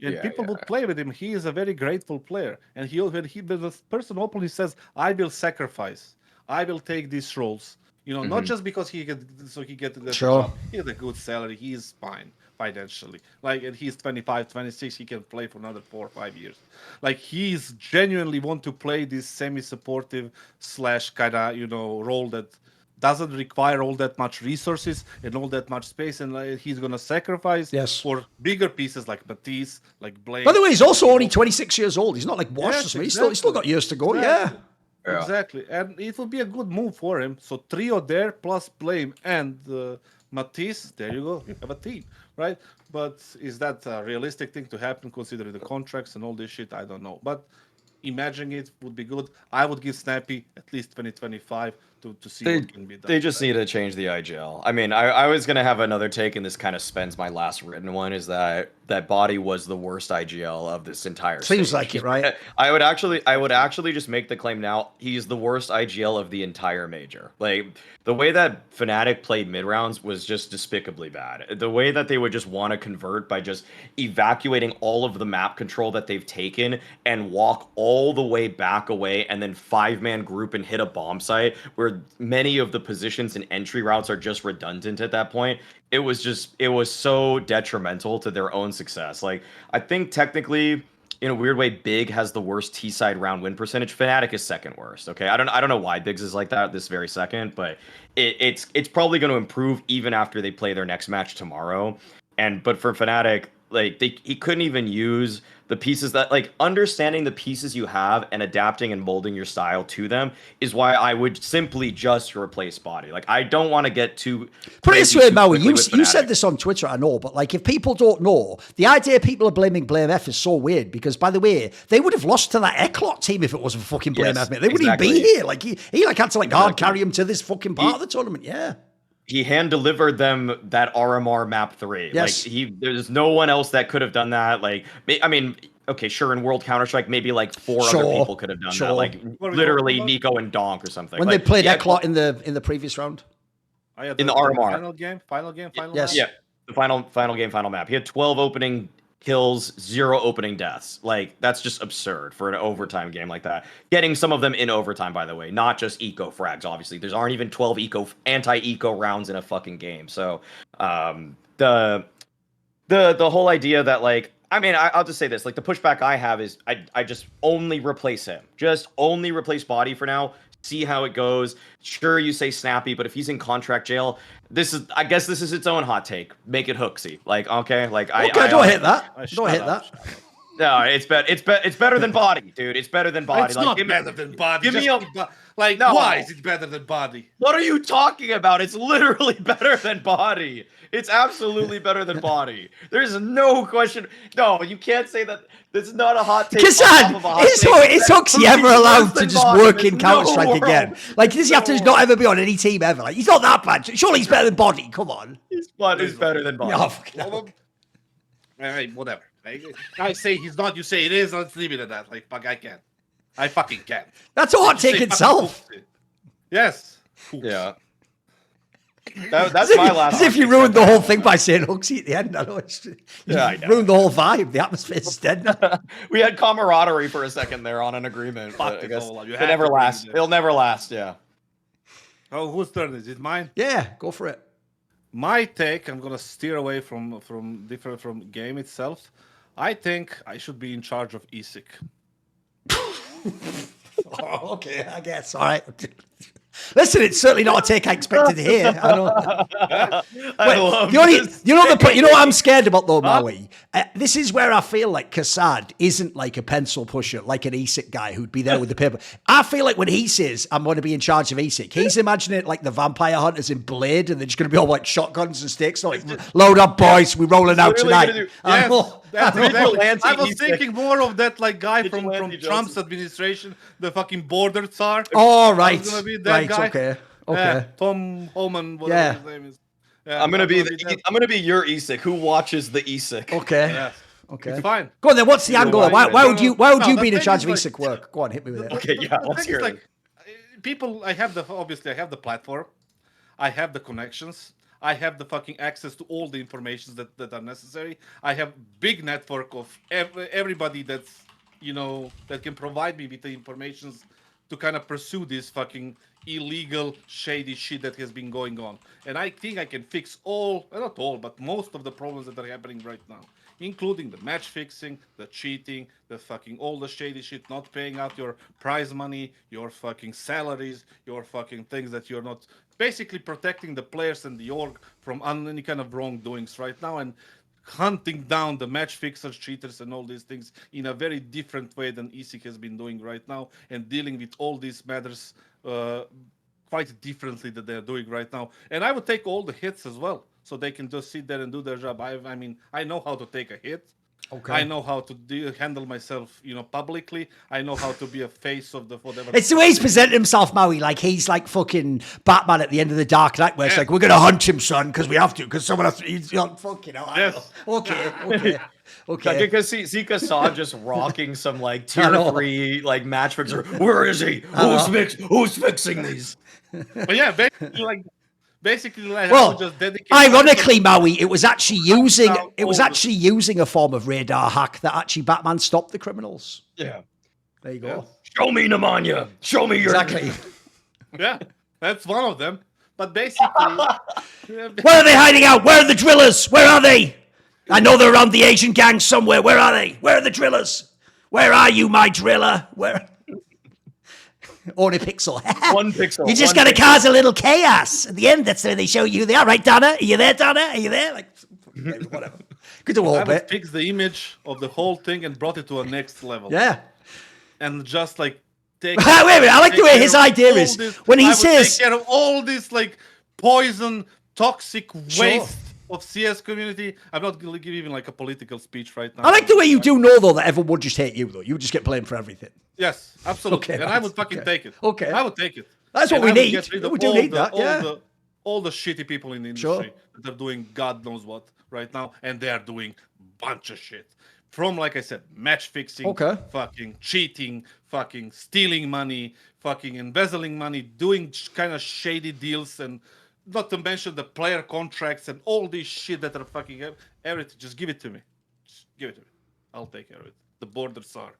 And people would play with him. He is a very grateful player. And the person openly says, I will sacrifice. I will take these roles. Not just because he get the job. He has a good salary. He is fine financially. Like, and he's 25, 26. He can play for another 4 or 5 years. Like, he's genuinely want to play this semi-supportive / kind of, role that doesn't require all that much resources and all that much space, and he's gonna sacrifice for bigger pieces like Matisse, like Blake. By the way, he's also only 26 years old. He's not like washed or something. Exactly. He's still got years to go. Yeah. Exactly, and it will be a good move for him. So trio there plus Blame and Matisse. There you go. You have a team, right? But is that a realistic thing to happen considering the contracts and all this shit? I don't know, but imagining it would be good. I would give Snappi at least 2025 to see what can be done. They just need to change the IGL. I mean, I was going to have another take, and this kind of spends my last written one, is that bodyy was the worst IGL of this entire Seems stage. like it, right? I would actually just make the claim now, he's the worst IGL of the entire major. Like, the way that Fnatic played mid-rounds was just despicably bad. The way that they would just want to convert by just evacuating all of the map control that they've taken and walk all the way back away and then 5-man group and hit a bomb site where many of the positions and entry routes are just redundant at that point. It was so detrimental to their own success. Like, I think technically, in a weird way, Big has the worst T-side round win percentage. Fnatic is second worst. Okay, I don't know why Biggs is like that this very second, but it's probably going to improve even after they play their next match tomorrow. But for Fnatic, like he couldn't even use the pieces that, like, understanding the pieces you have and adapting and molding your style to them is why I would simply just replace bodyy. Like, I don't want to get too. Put it this way, Maui, you said this on Twitter, I know, but like, if people don't know, the idea people are blaming blameF is so weird because, by the way, they would have lost to that Eclot team if it wasn't for fucking blameF, mate. They wouldn't even be here. Like, he like had to like hard carry him to this fucking part of the tournament. Yeah. He hand delivered them that RMR map 3. Yes. Like, there's no one else that could have done that. Like, I mean, okay, sure, in World Counter-Strike, maybe like 4 other people could have done that. Like, literally Nico and Donk or something. When like, they played Eclot in the previous round? In the RMR. Final game. Yes. Yeah, the final game, final map. He had 12 opening kills, 0 opening deaths. Like, that's just absurd for an overtime game like that. Getting some of them in overtime, by the way, not just eco frags, obviously. There aren't even 12 anti-eco rounds in a fucking game. So, the whole idea that, like, I mean, I'll just say this. Like, the pushback I have is I just only replace him. Just only replace bodyy for now. See how it goes. Sure, you say Snappi, but if he's in contract jail, I guess this is its own hot take. Make it Hooksy. Like, okay, like I don't hit that. Don't hit that. No, it's better than bodyy, dude. It's better than bodyy. It's like, not better than bodyy. Give me why is it better than bodyy? What are you talking about? It's literally better than bodyy. It's absolutely better than bodyy. There's no question. No, you can't say that. It's not a hot take. Kassad, is Hooksy ever allowed to just work in Counter-Strike again? Like, does he have to not ever be on any team ever? Like, he's not that bad. Surely he's better than bodyy. Come on. He's better than bodyy. Hey, whatever. I say he's not. You say it is. Let's leave it at that. Like, fuck, I can't. I fucking can't. That's a hot take itself. Yes. Yeah. That's my last. As if you ruined the whole thing by saying Hooksy at the end. I know you ruined the whole vibe. The atmosphere's dead now. We had camaraderie for a second there on an agreement. But I guess it'll never last. It'll never last. Yeah. Oh, whose turn is it? Mine? Yeah, go for it. My take, I'm gonna steer away from game itself. I think I should be in charge of ESIC. Oh, okay, I guess. All right. Listen, it's certainly not a take I expected to hear. I know. I love this. You know what I'm scared about though, Maui. This is where I feel like Kassad isn't like a pencil pusher, like an ESIC guy who'd be there with the paper. I feel like when he says I'm going to be in charge of ESIC, he's imagining it like the vampire hunters in Blade, and they're just going to be all like shotguns and sticks, like load up, boys, we're rolling out tonight. That's exactly. I was ESIC. thinking more of that like guy from Vigilante Trump's administration, the fucking border czar. Oh, right. I was gonna be that guy. Okay. Yeah, Tom Homan, whatever his name is. Yeah, I'm gonna be your ESIC. Who watches the ESIC? Okay. Yes. Okay. It's fine. Go on then. What's the angle? Why would you the be in thing charge of is, ESIC work? Go on, hit me with it. Okay, yeah, The let's thing hear is, it. like, people, I have the platform, I have the connections, I have the fucking access to all the information that are necessary. I have big network of everybody that's, that can provide me with the information to kind of pursue this fucking illegal, shady shit that has been going on. And I think I can fix not all, but most of the problems that are happening right now, including the match fixing, the cheating, the fucking all the shady shit, not paying out your prize money, your fucking salaries, your fucking things that you're not, basically protecting the players and the org from any kind of wrongdoings right now, and hunting down the match fixers, cheaters, and all these things in a very different way than ESIC has been doing right now, and dealing with all these matters quite differently that they're doing right now. And I would take all the hits as well, so they can just sit there and do their job. I mean, I know how to take a hit. Okay. I know how to handle myself, publicly. I know how to be a face of the whatever. It's the way he's presented himself, Maui. Like he's like fucking Batman at the end of the Dark Knight, where it's like, we're gonna hunt him, son, because we have to, because someone has to. He's like, fucking hell. Yes. Okay. I can see Kassad just rocking some like tier 3 like match fixer. Where is he? Who's fixing these? But yeah, basically, I Well, would just dedicate. ironically, Maui, it was actually using a form of radar hack that actually Batman stopped the criminals. Yeah. There you go. Yeah. Show me pneumonia. Show me your Exactly. Yeah, that's one of them. But basically, Where are they hiding out? Where are the drillers? Where are they? I know they're around the Asian gang somewhere. Where are they? Where are the drillers? Where are you, my driller? Where? Only pixel. One pixel. You just got to cause a little chaos. At the end, that's where they show you they are. Right, Donna? Are you there, Donna? Are you there? Like, whatever. Could do a I whole would bit. fix the image of the whole thing and brought it to a next level. Yeah. And just like take. Wait a minute. I like the way his idea is when he says, take care of all this like poison, toxic waste of CS community. I'm not going to give even like a political speech right now. I like the way you do know, though, that everyone would just hate you, though. You would just get blamed for everything. Yes, absolutely. Okay, and I would fucking take it. Okay. I would take it. That's what And we I would need. get rid of We do all need the- that, all yeah. the- all the shitty people in the industry Sure. that are doing God knows what right now, and they are doing bunch of shit. From, like I said, match fixing, Okay. fucking cheating, fucking stealing money, fucking embezzling money, doing kind of shady deals, and not to mention the player contracts and all this shit that are fucking everything. Just give it to me. Just give it to me. I'll take care of it. The borders are.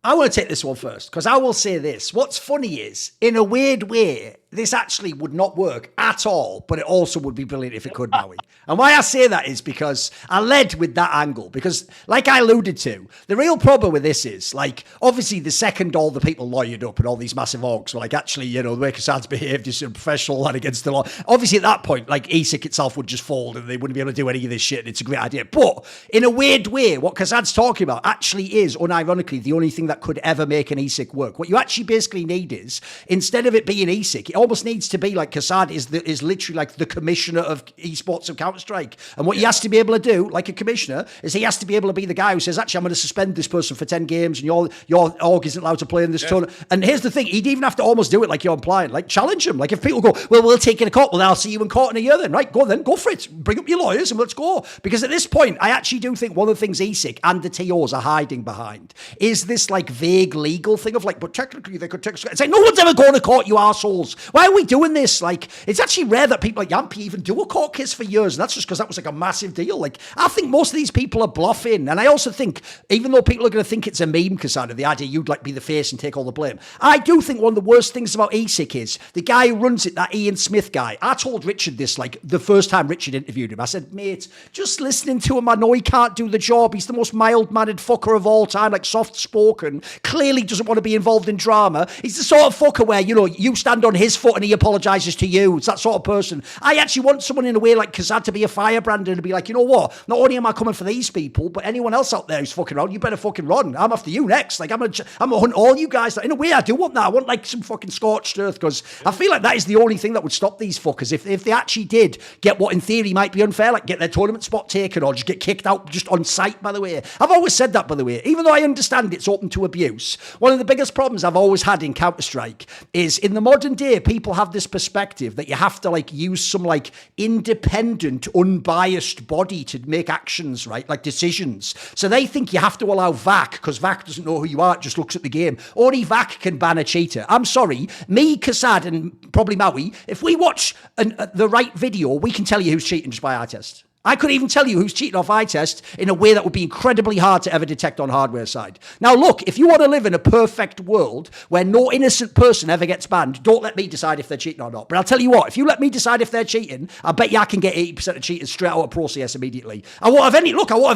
I want to take this one first, because I will say this. What's funny is, in a weird way, this actually would not work at all, but it also would be brilliant if it could, Maui. And why I say that is because I led with that angle, because like I alluded to, the real problem with this is, like, obviously the second all the people lawyered up and all these massive orgs were like, actually, the way Kassad's behaved is professional and against the law. Obviously at that point, like, ESIC itself would just fold and they wouldn't be able to do any of this shit, and it's a great idea. But in a weird way, what Kassad's talking about actually is, unironically, the only thing that could ever make an ESIC work. What you actually basically need is, instead of it being ESIC, it almost needs to be like Kassad is literally like the commissioner of esports of Counter-Strike. And what he has to be able to do, like a commissioner, is he has to be able to be the guy who says, actually, I'm going to suspend this person for 10 games and your org isn't allowed to play in this tournament. And here's the thing, he'd even have to almost do it like you're implying, like challenge him. Like if people go, well, we'll take it to court, well, then I'll see you in court in a year then, right? Go for it. Bring up your lawyers and let's go. Because at this point, I actually do think one of the things ESIC and the TOs are hiding behind is this like like vague legal thing of like, but technically they could take. It's like no one's ever going to court, you arseholes. Why are we doing this? Like, it's actually rare that people like Yampy even do a court case for years, and that's just because that was like a massive deal. Like, I think most of these people are bluffing, and I also think even though people are going to think it's a meme, Kassad, the idea you'd like be the face and take all the blame, I do think one of the worst things about ESIC is the guy who runs it, that Ian Smith guy. I told Richard this like the first time Richard interviewed him. I said, mate, just listening to him, I know he can't do the job. He's the most mild-mannered fucker of all time, like soft-spoken, clearly doesn't want to be involved in drama. He's the sort of fucker where, you know, you stand on his foot and he apologises to you. It's that sort of person. I actually want someone in a way like Kassad to be a firebrand and to be like, you know what, not only am I coming for these people, but anyone else out there who's fucking around, you better fucking run. I'm after you next. Like, I'm gonna hunt all you guys. In a way, I do want that. I want like some fucking scorched earth, because I feel like that is the only thing that would stop these fuckers. If they actually did get what in theory might be unfair, like get their tournament spot taken or just get kicked out just on sight, by the way. I've always said that, by the way. Even though I understand it's open to abuse, one of the biggest problems I've always had in Counter-Strike is in the modern day, people have this perspective that you have to like use some like independent, unbiased body to make actions, right? Like decisions. So they think you have to allow VAC, because VAC doesn't know who you are, it just looks at the game. Only VAC can ban a cheater. I'm sorry, me, Kassad, and probably Maui, if we watch the right video, we can tell you who's cheating just by eye test. I could even tell you who's cheating off eye test in a way that would be incredibly hard to ever detect on hardware side. Now, look, if you want to live in a perfect world where no innocent person ever gets banned, don't let me decide if they're cheating or not. But I'll tell you what, if you let me decide if they're cheating, I bet you I can get 80% of cheaters straight out of Pro CS immediately. I won't have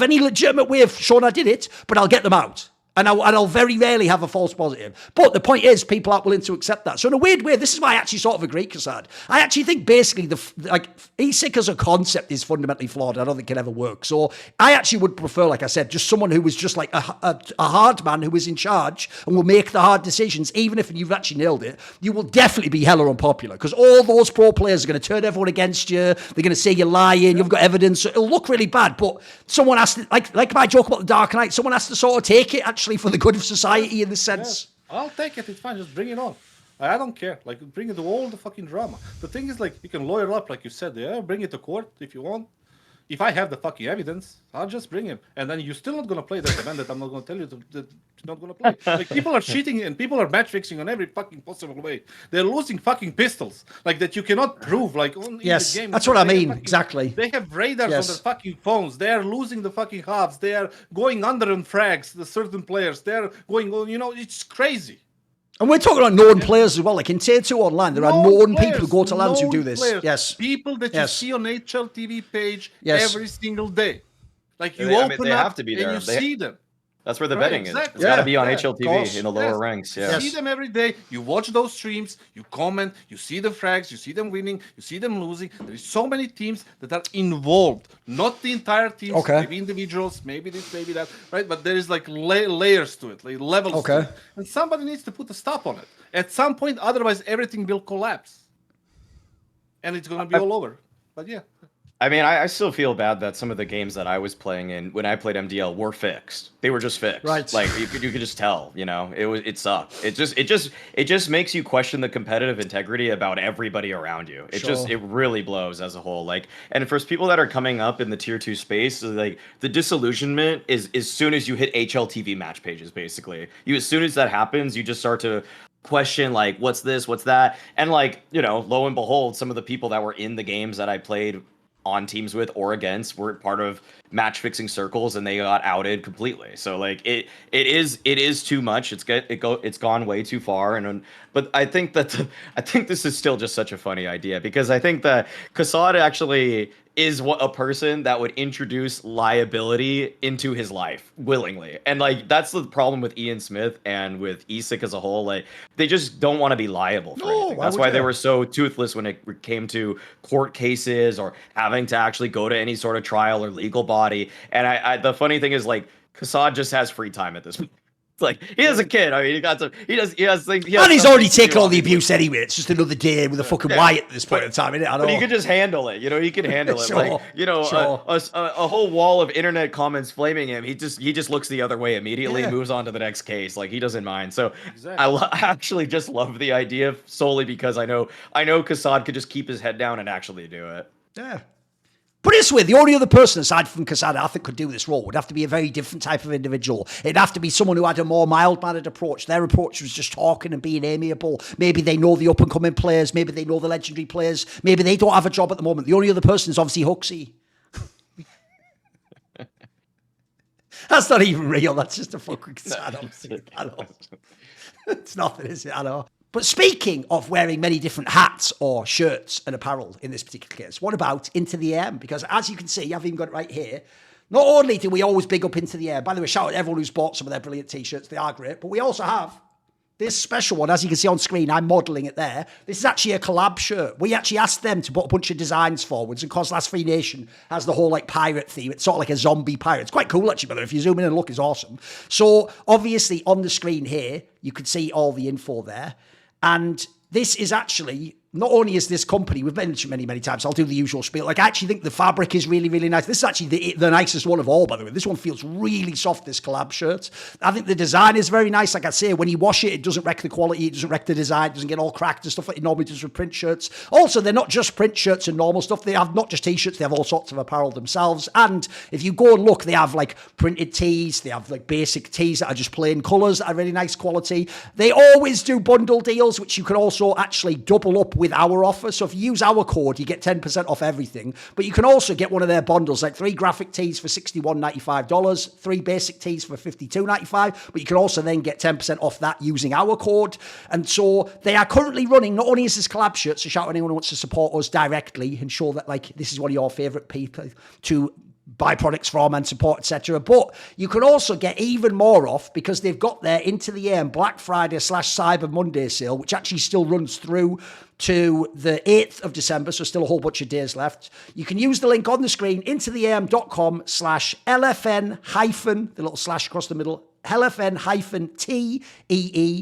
any legitimate way of showing I did it, but I'll get them out. And I'll very rarely have a false positive. But the point is, people aren't willing to accept that. So in a weird way, this is why I actually sort of agree, Kassad. I actually think basically ESIC as a concept is fundamentally flawed. I don't think it ever work. So I actually would prefer, like I said, just someone who was just like a hard man who is in charge and will make the hard decisions. Even if you've actually nailed it, you will definitely be hella unpopular, because all those pro players are going to turn everyone against you. They're going to say you're lying. You've got evidence. So it'll look really bad. But someone has to, like my joke about the Dark Knight, someone has to sort of take it actually for the good of society in this sense. Yeah, I'll take it. It's fine. Just bring it on. I don't care. Like, bring it to all the fucking drama. The thing is, like, you can lawyer up, like you said. Yeah, bring it to court if you want. If I have the fucking evidence, I'll just bring him. And then you're still not gonna play that event that I'm not gonna tell you that you're not gonna play. Like, people are cheating and people are match fixing on every fucking possible way. They're losing fucking pistols, like that you cannot prove. Like, in yes, the game. that's what I mean. Exactly. They have radars on their fucking phones. They are losing the fucking halves. They are going under on frags. The certain players. They're going on. You know, it's crazy. And we're talking about known players as well. Like in Tier 2 online, there are known people who go to LANs who do this. Players, yes. People that you see on HLTV page yes. every single day. Like, you they open up have to be there. and you see them. That's where the betting exactly. is. It's got to be on HLTV in the lower yes. ranks. You Yeah. see them every day. You watch those streams. You comment. You see the frags. You see them winning. You see them losing. There is so many teams that are involved. Not the entire teams. Okay. Maybe individuals. Maybe this. Maybe that. Right. But there is like layers to it. Like levels. To it. And somebody needs to put a stop on it at some point. Otherwise, everything will collapse. And it's gonna be all over. But yeah. I mean, I still feel bad that some of the games that I was playing in when I played MDL were fixed. They were just fixed. Right. Like you could just tell, you know, it sucked. It just makes you question the competitive integrity about everybody around you. It really blows as a whole. Like, and for people that are coming up in the Tier 2 space, like the disillusionment is as soon as you hit HLTV match pages, basically. As soon as that happens, you just start to question like, what's this, what's that? And like, you know, lo and behold, some of the people that were in the games that I played on teams with or against were part of match fixing circles, and they got outed completely. So like it is too much. It's gone way too far. But I think this is still just such a funny idea, because I think that Kassad actually is a person that would introduce liability into his life willingly. And like that's the problem with Ian Smith and with ESIC as a whole. Like they just don't want to be liable for anything. That's why they were so toothless when it came to court cases or having to actually go to any sort of trial or legal body. And the funny thing is, like, Kassad just has free time at this point. Like, he is a kid. I mean, he has things. And he's already taken all the abuse anyway. It's just another day with a fucking Wyatt at this point in time, isn't it? I don't know. But he could just handle it. You know, he can handle it. Sure, like, you know, a whole wall of internet comments flaming him. He just looks the other way immediately, moves on to the next case. Like, he doesn't mind. So I actually just love the idea solely because I know Kassad could just keep his head down and actually do it. Yeah. Put it this way, the only other person aside from kassad I think could do this role would have to be a very different type of individual. It'd have to be someone who had a more mild-mannered approach. Their approach was just talking and being amiable. Maybe they know the up-and-coming players. Maybe they know the legendary players. Maybe they don't have a job at the moment. The only other person is obviously Huxley. That's not even real. That's just a fucking kassad. I know. It's nothing, is it? I know. But speaking of wearing many different hats or shirts and apparel in this particular case, what about Into the Air? Because as you can see, I've even got it right here. Not only do we always big up Into the Air, by the way, shout out to everyone who's bought some of their brilliant t-shirts. They are great. But we also have this special one, as you can see on screen. I'm modelling it there. This is actually a collab shirt. We actually asked them to put a bunch of designs forwards, and because Last Free Nation has the whole like pirate theme, it's sort of like a zombie pirate. It's quite cool actually, but if you zoom in and look, it's awesome. So obviously on the screen here, you can see all the info there. And this is actually, not only is this company, we've mentioned many times, I'll do the usual spiel. Like, I actually think the fabric is really, really nice. This is actually the nicest one of all, by the way. This one feels really soft, this collab shirt. I think the design is very nice. Like I say, when you wash it, it doesn't wreck the quality, it doesn't wreck the design, it doesn't get all cracked and stuff like it normally does with print shirts. Also, they're not just print shirts and normal stuff. They have not just t-shirts, they have all sorts of apparel themselves. And if you go and look, they have like printed tees, they have like basic tees that are just plain colours that are really nice quality. They always do bundle deals, which you can also actually double up with our offer. So if you use our code, you get 10% off everything. But you can also get one of their bundles, like 3 graphic tees for $61.95, 3 basic tees for $52.95. But you can also then get 10% off that using our code. And so they are currently running, not only is this collab shirt, so shout out anyone who wants to support us directly and show that like this is one of your favourite people to buy products from and support, etc. But you can also get even more off because they've got their Into the Air Black Friday / Cyber Monday sale, which actually still runs through to the 8th of December, so still a whole bunch of days left. You can use the link on the screen, intotheam.com/LFN- the little slash across the middle, LFN-TEE,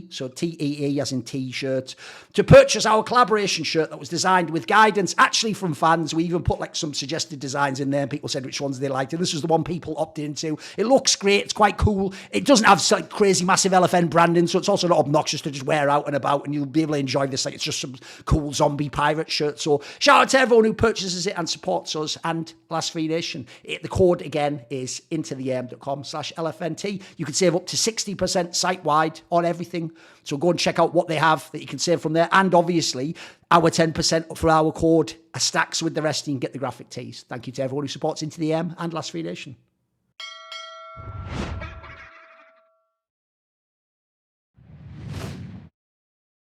so TEE as in t-shirt, to purchase our collaboration shirt that was designed with guidance actually from fans. We even put like some suggested designs in there and people said which ones they liked, and this was the one people opted into. It looks great, it's quite cool. It doesn't have like crazy massive LFN branding, so it's also not obnoxious to just wear out and about, and you'll be able to enjoy this like it's just some cool zombie pirate shirt. So shout out to everyone who purchases it and supports us and Last Free Nation. The code again is intotheam.com/LFNT. You can save up to 60% site-wide on everything. So go and check out what they have that you can save from there. And obviously, our 10% for our code stacks with the rest. You can get the graphic tees. Thank you to everyone who supports Into the M and Last Free Nation.